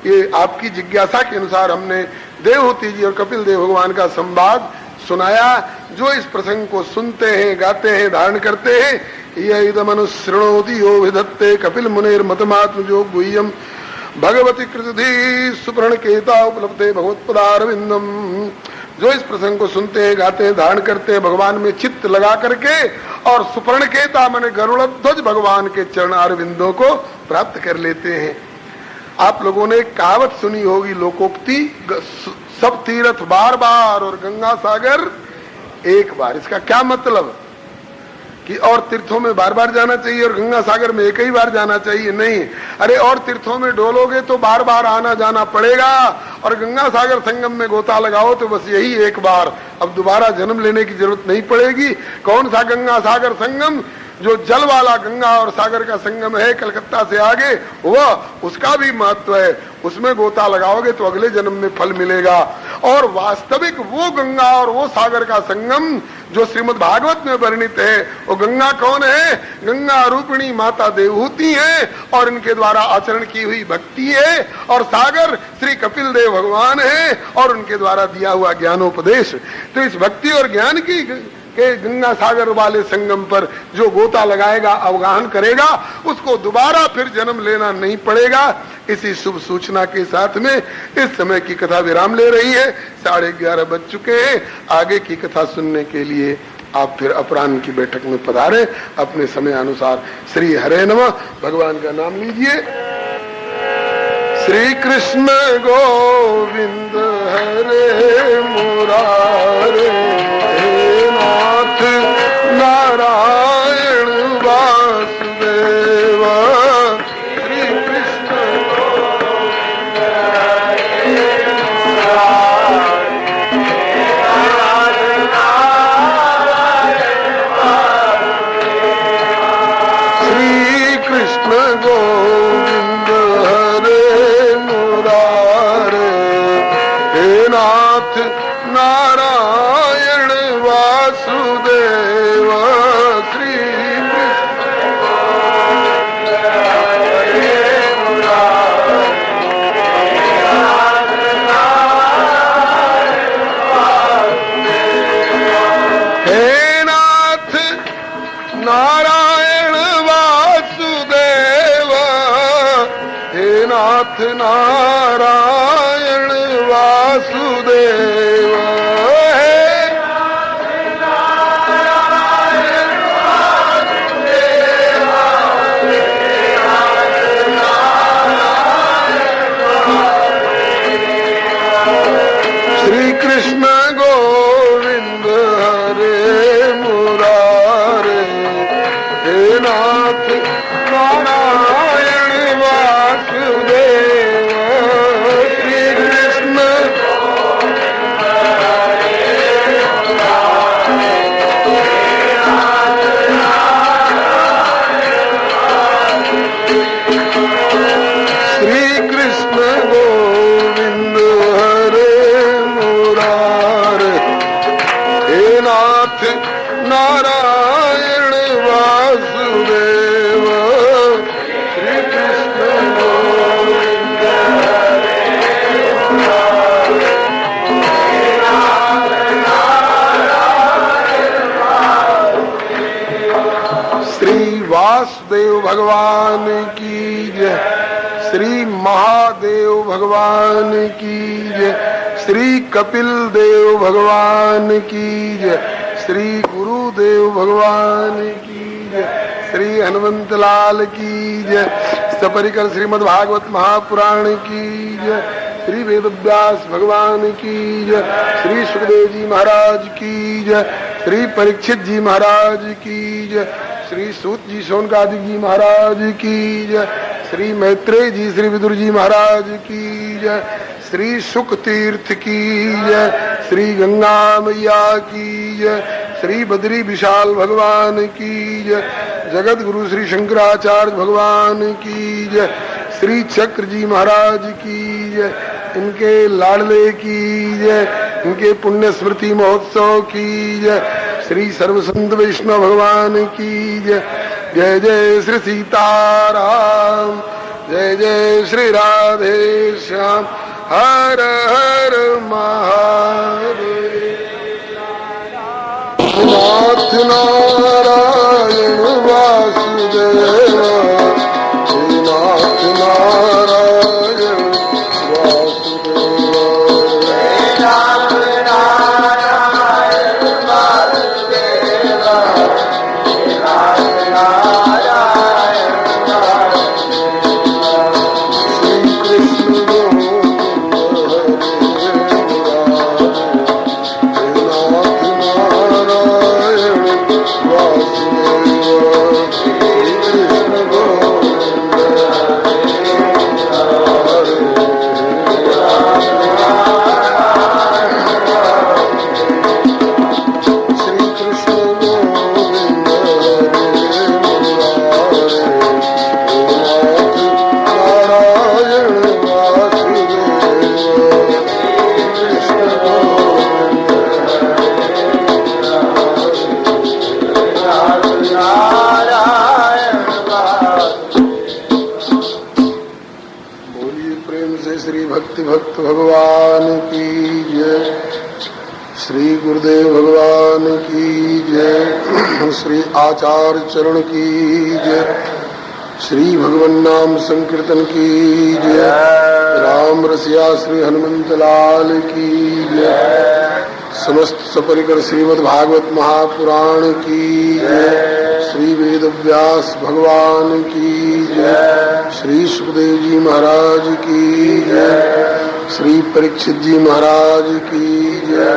ये आपकी जिज्ञासा के अनुसार हमने देवहूति जी और कपिल देव भगवान का संवाद सुनाया। जो इस प्रसंग को सुनते हैं, गाते हैं, धारण करते हैं, यह इदमनुसृणोति यो विधत्ते कपिल मुनेर मतमात्म जो गुह्यम भगवती कृति सुप्रण केता उपलब्धे भगवत्पदारविंदम। जो इस प्रसंग को सुनते हैं, गाते हैं, धारण करते हैं, भगवान में चित्त लगा करके और सुपर्ण केता माने गरुड़ध्वज भगवान के चरणार बिंदों को प्राप्त कर लेते हैं। आप लोगों ने कहावत सुनी होगी, लोकोक्ति, सब तीर्थ बार बार और गंगा सागर एक बार। इसका क्या मतलब कि और तीर्थों में बार बार जाना चाहिए और गंगा सागर में एक ही बार जाना चाहिए? नहीं, अरे और तीर्थों में डोलोगे तो बार बार आना जाना पड़ेगा, और गंगा सागर संगम में गोता लगाओ तो बस यही एक बार, अब दोबारा जन्म लेने की जरूरत नहीं पड़ेगी। कौन सा गंगा सागर संगम? जो जल वाला गंगा और सागर का संगम है कलकत्ता से आगे, वह उसका भी महत्व है। उसमें गोता लगाओगे तो अगले जन्म में फल मिलेगा। और वास्तविक वो गंगा और वो सागर का संगम जो श्रीमद् भागवत में वर्णित है, वो गंगा कौन है? गंगा रूपिणी माता देवहूति है और इनके द्वारा आचरण की हुई भक्ति है। और सागर श्री कपिल देव भगवान है और उनके द्वारा दिया हुआ ज्ञानोपदेश। तो इस भक्ति और ज्ञान की के गंगा सागर वाले संगम पर जो गोता लगाएगा, अवगाहन करेगा, उसको दोबारा फिर जन्म लेना नहीं पड़ेगा। इसी शुभ सूचना के साथ में इस समय की कथा विराम ले रही है। 11:30 बज चुके हैं। आगे की कथा सुनने के लिए आप फिर अपराह्न की बैठक में पधारें अपने समय अनुसार। श्री हरे नमः। भगवान का नाम लीजिए। श्री कृष्ण गोविंद हरे मुरारे, नारायण वासुदेव। श्री कृष्ण गोविंद हरे श्री कृष्ण गोविंद हरे मुरारे, हे नाथ नारायण वासुदेव। श्री हे नाथ नारायण वासुदेव, हे नाथ नारायण वासुदेव। श्री कृष्ण गोविंद हरे मुरारे, हे नाथ नारायण वासुदेव। नाथ नारायण वासुदेव श्री कृष्ण गोविंद श्री वासुदेव भगवान की जय, श्री महादेव भगवान की जय, श्री कपिल देव भगवान की जय, श्री गुरुदेव भगवान की जय, श्री हनुमंत लाल की जय, सपरिकर श्रीमद् भागवत महापुराण की जय, श्री वेदव्यास भगवान की जय, श्री सुखदेव जी महाराज की जय, श्री परीक्षित जी महाराज की जय, श्री सूत जी सोनकादिक जी महाराज की जय, श्री मैत्रेय जी श्री विदुर जी महाराज की जय, श्री सुख तीर्थ की जय, श्री गंगा मैया की जय, श्री बद्री विशाल भगवान की जय, जगत गुरु श्री शंकराचार्य भगवान की जय, श्री चक्र जी महाराज की जय, इनके लाडले की जय, इनके पुण्य स्मृति महोत्सव की जय, श्री सर्व संत वैष्णव भगवान की जय। जय जय श्री सीताराम, जय जय श्री राधे श्याम, हर हर महादेव। नाथ नारायण वासुदेव, नाथ नारायण वासुदेव, नाथ नारायण वासुदेव, नाथ नारायण वासुदेव, श्री कृष्ण भक्त भगवान की जय, श्री गुरुदेव भगवान की जय, श्री आचार्य चरण की जय, श्री भगवान नाम संकीर्तन की जय, राम रसिया श्री हनुमंत लाल की जय, समस्त सपरिकर श्रीमद् भागवत महापुराण की जय, श्री वेदव्यास भगवान की जय, श्री सुखदेव जी महाराज की जय, श्री परीक्षित जी महाराज की जय,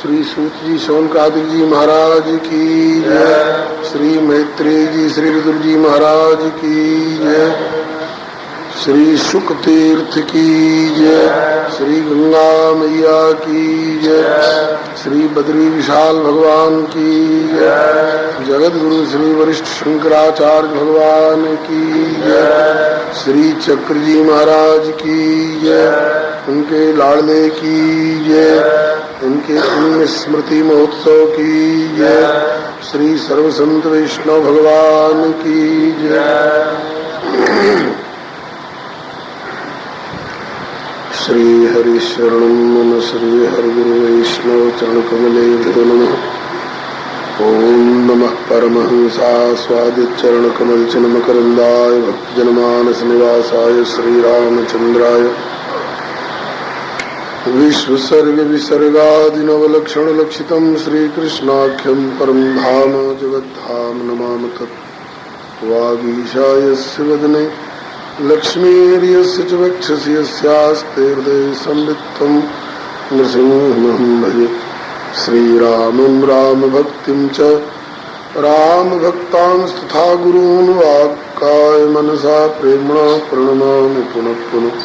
श्री सूत जी सोनकादिक जी महाराज की जय, श्री मैत्रेय जी श्री विदुर जी महाराज की जय, श्री सुख तीर्थ की जय, श्री गंगा मैया की जय, श्री बद्री विशाल भगवान की जय, जगत गुरु श्री वरिष्ठ शंकराचार्य भगवान की जय, श्री चक्र जी महाराज की जय, उनके लाडले की जय, उनके पुण्य स्मृति महोत्सव की जय, श्री सर्व संत वैष्णव भगवान की जय। श्री हरि शरणं मम, श्री हरि गुरु वैष्णव चरण कमले नमः। ओम नमः परमहंसास्वादित चरण कमल चिन्ह मकरंदाय भक्तजनमानस निवासाय श्री रामचंद्राय विश्वसर्ग विसर्गादिनवलक्षण लक्षितं श्रीकृष्णाख्यं परं धाम जगद्धाम नमामि तत्। वागीशायस्य वदने लक्ष्मीर्यस्य च वक्षसि यस्यास्ते हृदये संवित्तं नृसिंहं भजे। श्रीरामं रामभक्तिं च रामभक्तांस्तथा गुरून् वाक्काय मनसा प्रेम्णा प्रणमामि पुनः पुनः।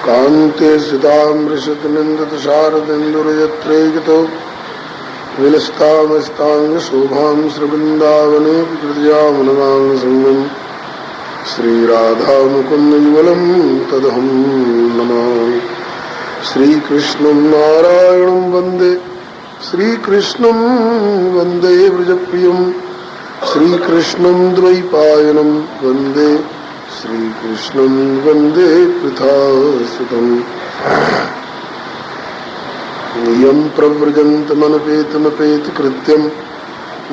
कान्ते स्थितामृषतनिन्दतशारदेन्दुरयत्रैकतो विलसतामस्ताङ्गशोभां श्रीवृन्दावने कृत्यामनगाङ्गसङ्गम् श्रीराधामुकुन्दयुगलं तदहं नमामि। श्रीकृष्णं नारायणं वन्दे श्रीकृष्णं वन्दे व्रजप्रियं श्रीकृष्णं द्वैपायनं वन्दे श्रीकृष्णं वन्दे पृथासुतम् यं प्रव्रजन्तमनुपेतमपेतकृत्यं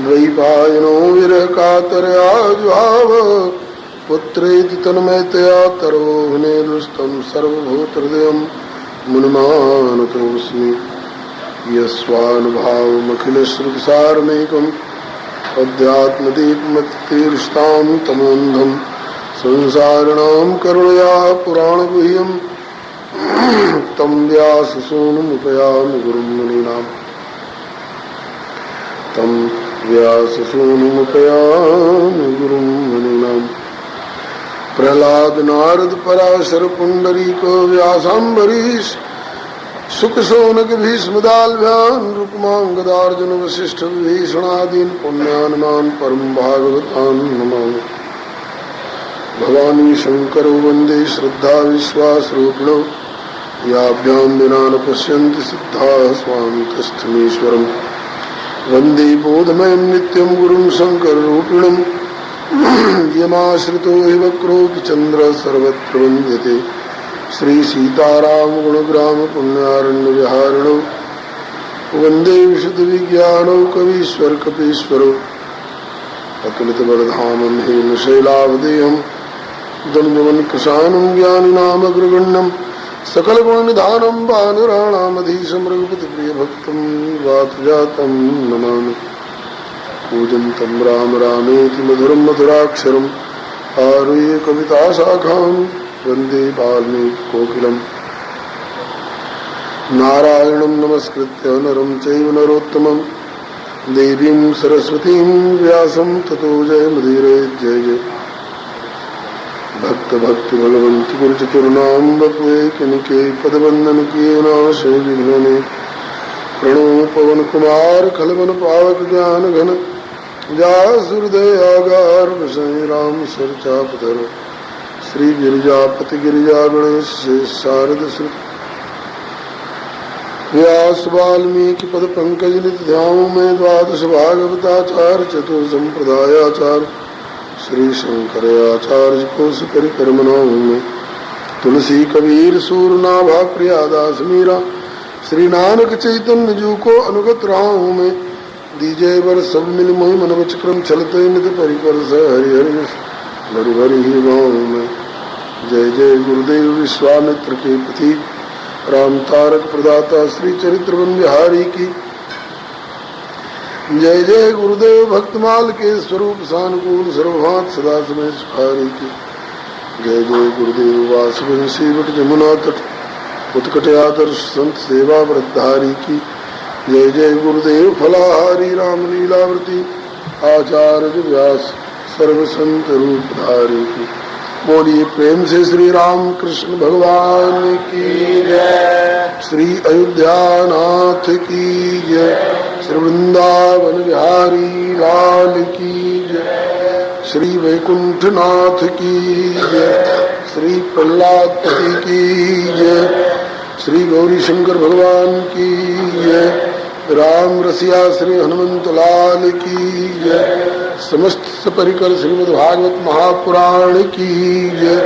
द्वैपायनो विरहकातरया जुहाव पुत्रेति तन्मयतया तरोहने दुस्तं सर्वभूतहृदयं मुनिमानतोऽस्मि यस्वानुभावमखिलश्रुतिसारमेकम् अध्यात्मदीपमतीर्षतां तमोन्धं संसारिणां करुणया पुराणगुह्यं तं व्याससूनुमुपयामि गुरुं मुनीनां तं व्याससूनुमुपयामि गुरुं मुनीनां प्रह्लाद नारद पराशर पुंडरीक व्यासाम्बरीश सुखशौनक भीष्मदाल्भ्यान् रुक्माङ्गदार्जुन वसिष्ठ विभीषणादीन् पुण्यान्मान् परम भागवतान् नमामि। भवानी शंकरो वन्दे श्रद्धा विश्वासरूपिणो याभ्यां विना न पश्यन्ति सिद्धाः स्वामितस्थमीश्वरम् वन्दे बोधमयं नित्यं गुरुं शङ्कररूपिणम् यमाश्रितो हि वक्रोऽपि चन्द्रः सर्वत्र वन्द्यते श्री सीताराम गुणग्राम पुण्यारण्य विहारिणो वन्दे विशुद्ध विज्ञानो कवीश्वर कपीश्वरो अतुलित बलधामं हेमशैलावदेहं दण्डवन् कृशानं ज्ञानिनामग्रगण्यं सकलगुणनिधानं वानराणामधीशं रघुपतिप्रियभक्तं वातजातं नमामि। पूजन्तं राम रामेति मधुरं मधुराक्षरम् आरुह्य कविताशाखां वन्दे वाल्मीकिकोकिलम्। नारायणं नमस्कृत्य नरं चैव नरोत्तमं देवीं सरस्वतीं व्यासं ततो जयमुदीरयेत्। जय जय भक्त भक्ति भगवंत गुरु चतुर्नाम बपुए किनके पदबंधन किए नाशे विघ्नने प्रणो पवन कुमार खलवन पावक ज्ञान घन जासुहृदयागार विषय राम सरचापधर श्री गिरिजापति गिरिजा गणेश शारद श्री व्यास वाल्मीकि पद पंकज नित ध्याऊं में द्वादश भागवताचार्य चतुर्संप्रदायाचार्य श्री शंकराचार्य को सुकरि कर्मनाऊं में तुलसी कबीर सूरनाभा प्रियादास मीरा श्री नानक चैतन्य जू को अनुगत रहा हूँ मैं दीजय वर सब मिल मोहि मन वचक्रम चलते नित परिकर स हरि हरि भरि भरि ही गाँव में। जय जय गुरुदेव विश्वामित्र के पति राम तारक प्रदाता श्री चरित्रवन बिहारी की जय जय गुरुदेव भक्तमाल के स्वरूप सानुकूल सर्वभात सदा समय सुखारी की जय जय गुरुदेव वासुवंशी वट जमुना तट उत्कटयादर्श संत सेवा व्रतधारी की जय जय गुरुदेव फलाहारी राम लीलावृति आचार्य व्यास सर्व संत रूपधारी की। बोलिए प्रेम से श्री राम कृष्ण भगवान की जय, श्री अयोध्यानाथ की जय, श्री वृंदावन बिहारी लाल की जय, श्री वैकुंठनाथ की जय, श्री प्रहलाद पति की जय, श्री गौरी शंकर भगवान की जय, राम रसिया श्री हनुमंत लाल की जय, समस्त परिकर श्रीमद् भागवत महापुराण की जय,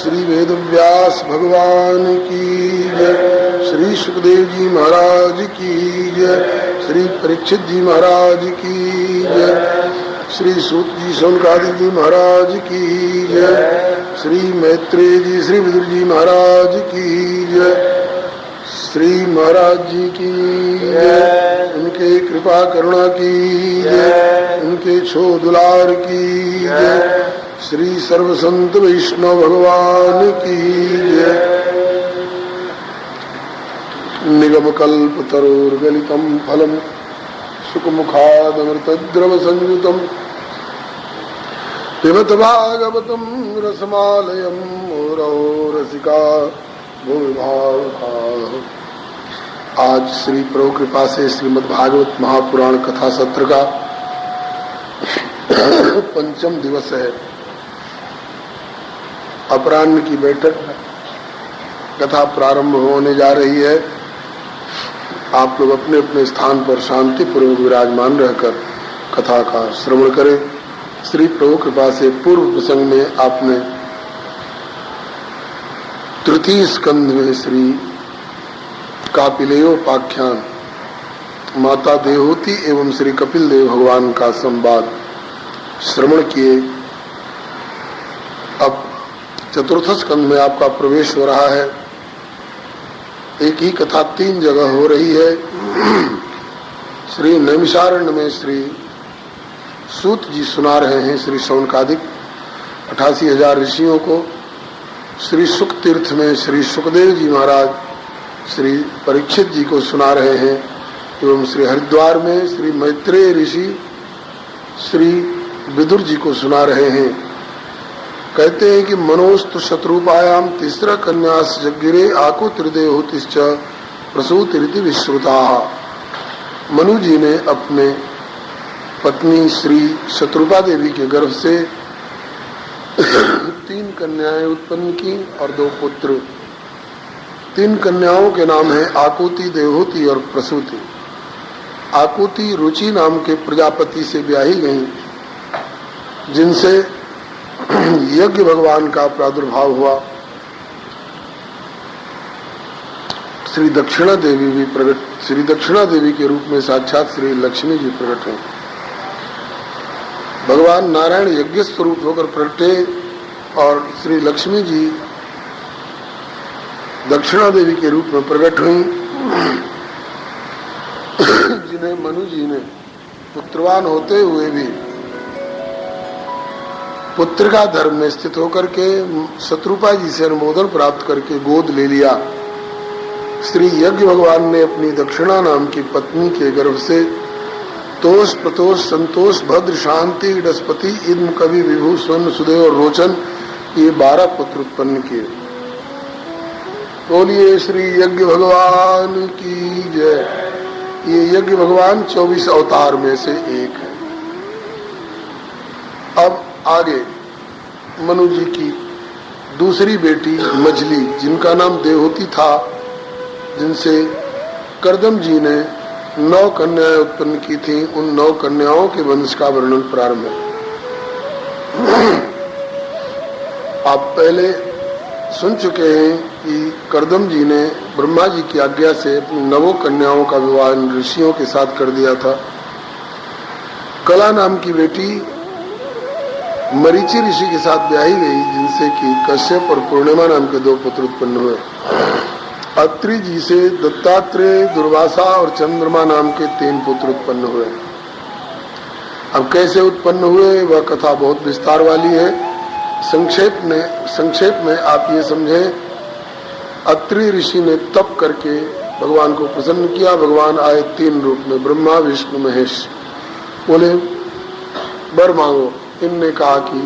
श्री वेद व्यास भगवान की जय, श्री सुखदेव जी महाराज की जय, श्री परीक्षित जी महाराज की जय, श्री सूत जी सौनकादिक जी महाराज की जय, श्री मैत्रेय जी श्री विदुर जी महाराज की जय, श्री महाराज जी की जय, उनके कृपा करुणा की जय, उनके छो दुलार की जय, श्री सर्व संत वैष्णव भगवान की जय। निगम कल्प तरोर्गलितम फलम सुखमुखादमृतद्रव संयुतम पिबत भागवतम रसमालयम मुरौ रसिका भूविभावः। आज श्री प्रभु कृपा से श्रीमद् भागवत महापुराण कथा सत्र का पंचम दिवस है। अपराह्न की बैठक कथा प्रारंभ होने जा रही है। आप लोग अपने अपने स्थान पर शांति पूर्वक विराजमान रहकर कथा का श्रवण करें। श्री प्रभु कृपा से पूर्व प्रसंग में आपने तृतीय स्कंध में श्री कापिलेयोपाख्यान माता देवहूति एवं श्री कपिल देव भगवान का संवाद श्रवण किए। अब चतुर्थ स्कंध में आपका प्रवेश हो रहा है। एक ही कथा 3 जगह हो रही है। श्री नैमिषारण्य में श्री सूत जी सुना रहे हैं श्री शौनकादिक 88,000 ऋषियों को। श्री सुख तीर्थ में श्री सुखदेव जी महाराज श्री परीक्षित जी को सुना रहे हैं एवं श्री हरिद्वार में श्री मैत्रेय ऋषि श्री विदुर जी को सुना रहे हैं। कहते हैं कि मनोस्तु शत्रुपायाम तीसरा कन्यास जगिरे आकु त्रिदेहोतिश्च प्रसूतिरिति विश्रुता। मनु जी ने अपने पत्नी श्री शत्रुपा देवी के गर्भ से 3 कन्याएं उत्पन्न की और 2 पुत्र। 3 कन्याओं के नाम है आकुति, देवहूति और प्रसूति। आकुति रुचि नाम के प्रजापति से ब्याही गईं, जिनसे यज्ञ भगवान का प्रादुर्भाव हुआ। श्री दक्षिणा देवी भी प्रकट, श्री दक्षिणा देवी के रूप में साक्षात श्री लक्ष्मी जी प्रकट हैं। भगवान नारायण यज्ञ स्वरूप होकर प्रकटे और श्री लक्ष्मी जी दक्षिणा देवी के रूप में प्रकट हुई, जिन्हें मनु जी ने पुत्रवान होते हुए भी पुत्र का धर्म में स्थित होकर के शत्रुपा जी से अनुमोदन प्राप्त करके गोद ले लिया। श्री यज्ञ भगवान ने अपनी दक्षिणा नाम की पत्नी के गर्भ से तोष, प्रतोष, संतोष, भद्र, शांति, डस्पति, इद्म, कवि, विभु, स्वर्ण, सुदेव और रोचन ये 12 पुत्र उत्पन्न किए। बोलिए श्री यज्ञ भगवान की जय। ये यज्ञ भगवान 24 अवतार में से एक है। अब आगे मनु जी की दूसरी बेटी मछली, जिनका नाम देवहूति था, जिनसे कर्दम जी ने 9 कन्याएं उत्पन्न की थी, उन 9 कन्याओं के वंश का वर्णन प्रारंभ है। आप पहले सुन चुके हैं कि कर्दम जी ने ब्रह्मा जी की आज्ञा से अपनी 9 कन्याओं का विवाह ऋषियों के साथ कर दिया था। कला नाम की बेटी मरीचि ऋषि के साथ ब्याही गई, जिनसे कि कश्यप और पूर्णिमा नाम के 2 पुत्र उत्पन्न हुए। अत्रि जी से दत्तात्रेय, दुर्वासा और चंद्रमा नाम के 3 पुत्र उत्पन्न हुए। अब कैसे उत्पन्न हुए वह कथा बहुत विस्तार वाली है। संक्षेप में आप ये समझें, अत्रि ऋषि ने तप करके भगवान को प्रसन्न किया। भगवान आए 3 रूप में, ब्रह्मा, विष्णु, महेश। बोले वर मांगो। इनने कहा कि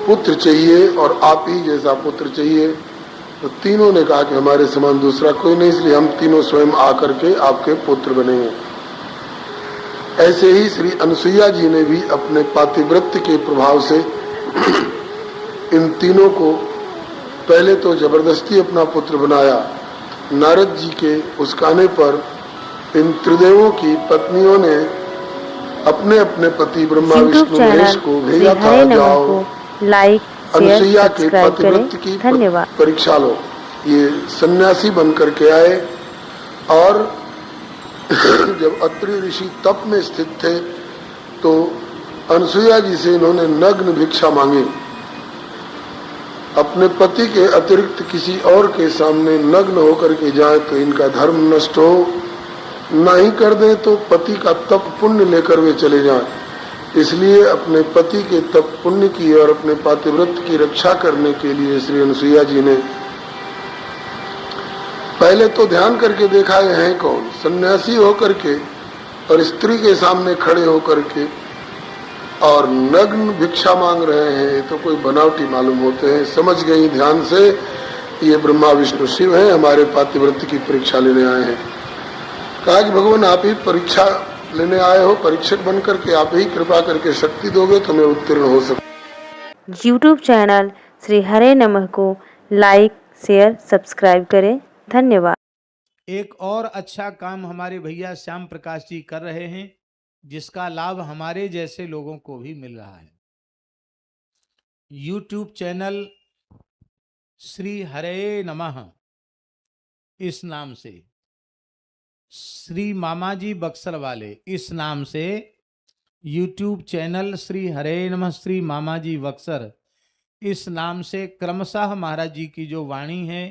पुत्र चाहिए और आप ही जैसा पुत्र चाहिए। तो तीनों ने कहा कि हमारे समान दूसरा कोई नहीं, इसलिए हम तीनों स्वयं आकर के आपके पुत्र बनेंगे। ऐसे ही श्री अनुसुईया जी ने भी अपने पातिव्रत्य के प्रभाव से इन तीनों को पहले तो जबरदस्ती अपना पुत्र बनाया। नारद जी के उसकाने पर इन त्रिदेवों की पत्नियों ने अपने अपने पति ब्रह्मा, विष्णु, महेश को भेजा था, जाओ लाइक, अनुसुईया के पातिव्रत्य की परीक्षा लो। ये सन्यासी बन करके आए और जब अत्रि ऋषि तप में स्थित थे तो अनुसुईया जी से इन्होंने नग्न भिक्षा मांगी। अपने पति के अतिरिक्त किसी और के सामने नग्न होकर के जाए तो इनका धर्म नष्ट हो, नहीं कर दे तो पति का तप पुण्य लेकर वे चले जाएं। इसलिए अपने पति के तप पुण्य की और अपने पातिव्रत्य की रक्षा करने के लिए श्री अनुसुईया जी ने पहले तो ध्यान करके देखा ये है कौन, सन्यासी होकर के और स्त्री के सामने खड़े होकर के और नग्न भिक्षा मांग रहे हैं, ये तो कोई बनावटी मालूम होते हैं। समझ गई ध्यान से ये ब्रह्मा विष्णु शिव हैं, हमारे पातिव्रत्य की परीक्षा लेने आए हैं। कहा कि भगवान आप ही परीक्षा लेने आए हो, परीक्षक बन करके आप ही कृपा करके शक्ति दोगे तो मैं उत्तीर्ण हो सकूं। YouTube चैनल श्री हरे नमः को लाइक, शेयर, सब्सक्राइब करें। धन्यवाद। एक और अच्छा काम हमारे भैया श्याम प्रकाश जी कर रहे हैं, जिसका लाभ हमारे जैसे लोगों को भी मिल रहा है। YouTube चैनल श्री हरे नमः इस नाम से, श्री मामाजी बक्सर वाले इस नाम से YouTube चैनल श्री हरे नमः श्री मामाजी बक्सर इस नाम से क्रमशः महाराज जी की जो वाणी है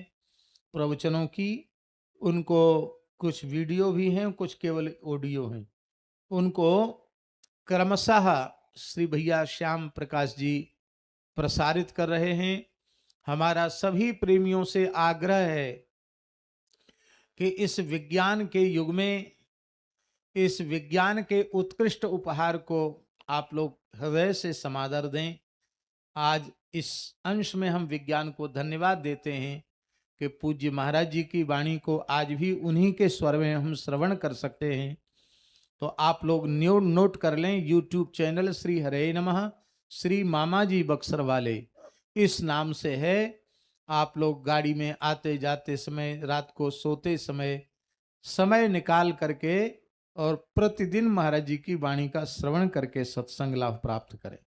प्रवचनों की, उनको कुछ वीडियो भी हैं, कुछ केवल ऑडियो हैं, उनको क्रमशः श्री भैया श्याम प्रकाश जी प्रसारित कर रहे हैं। हमारा सभी प्रेमियों से आग्रह है कि इस विज्ञान के युग में इस विज्ञान के उत्कृष्ट उपहार को आप लोग हृदय से समादर दें। आज इस अंश में हम विज्ञान को धन्यवाद देते हैं कि पूज्य महाराज जी की वाणी को आज भी उन्हीं के स्वर में हम श्रवण कर सकते हैं। तो आप लोग नोट कर लें, YouTube चैनल श्री हरे नमः श्री मामाजी बक्सर वाले इस नाम से है। आप लोग गाड़ी में आते जाते समय, रात को सोते समय निकाल करके और प्रतिदिन महाराज जी की वाणी का श्रवण करके सत्संग लाभ प्राप्त करें।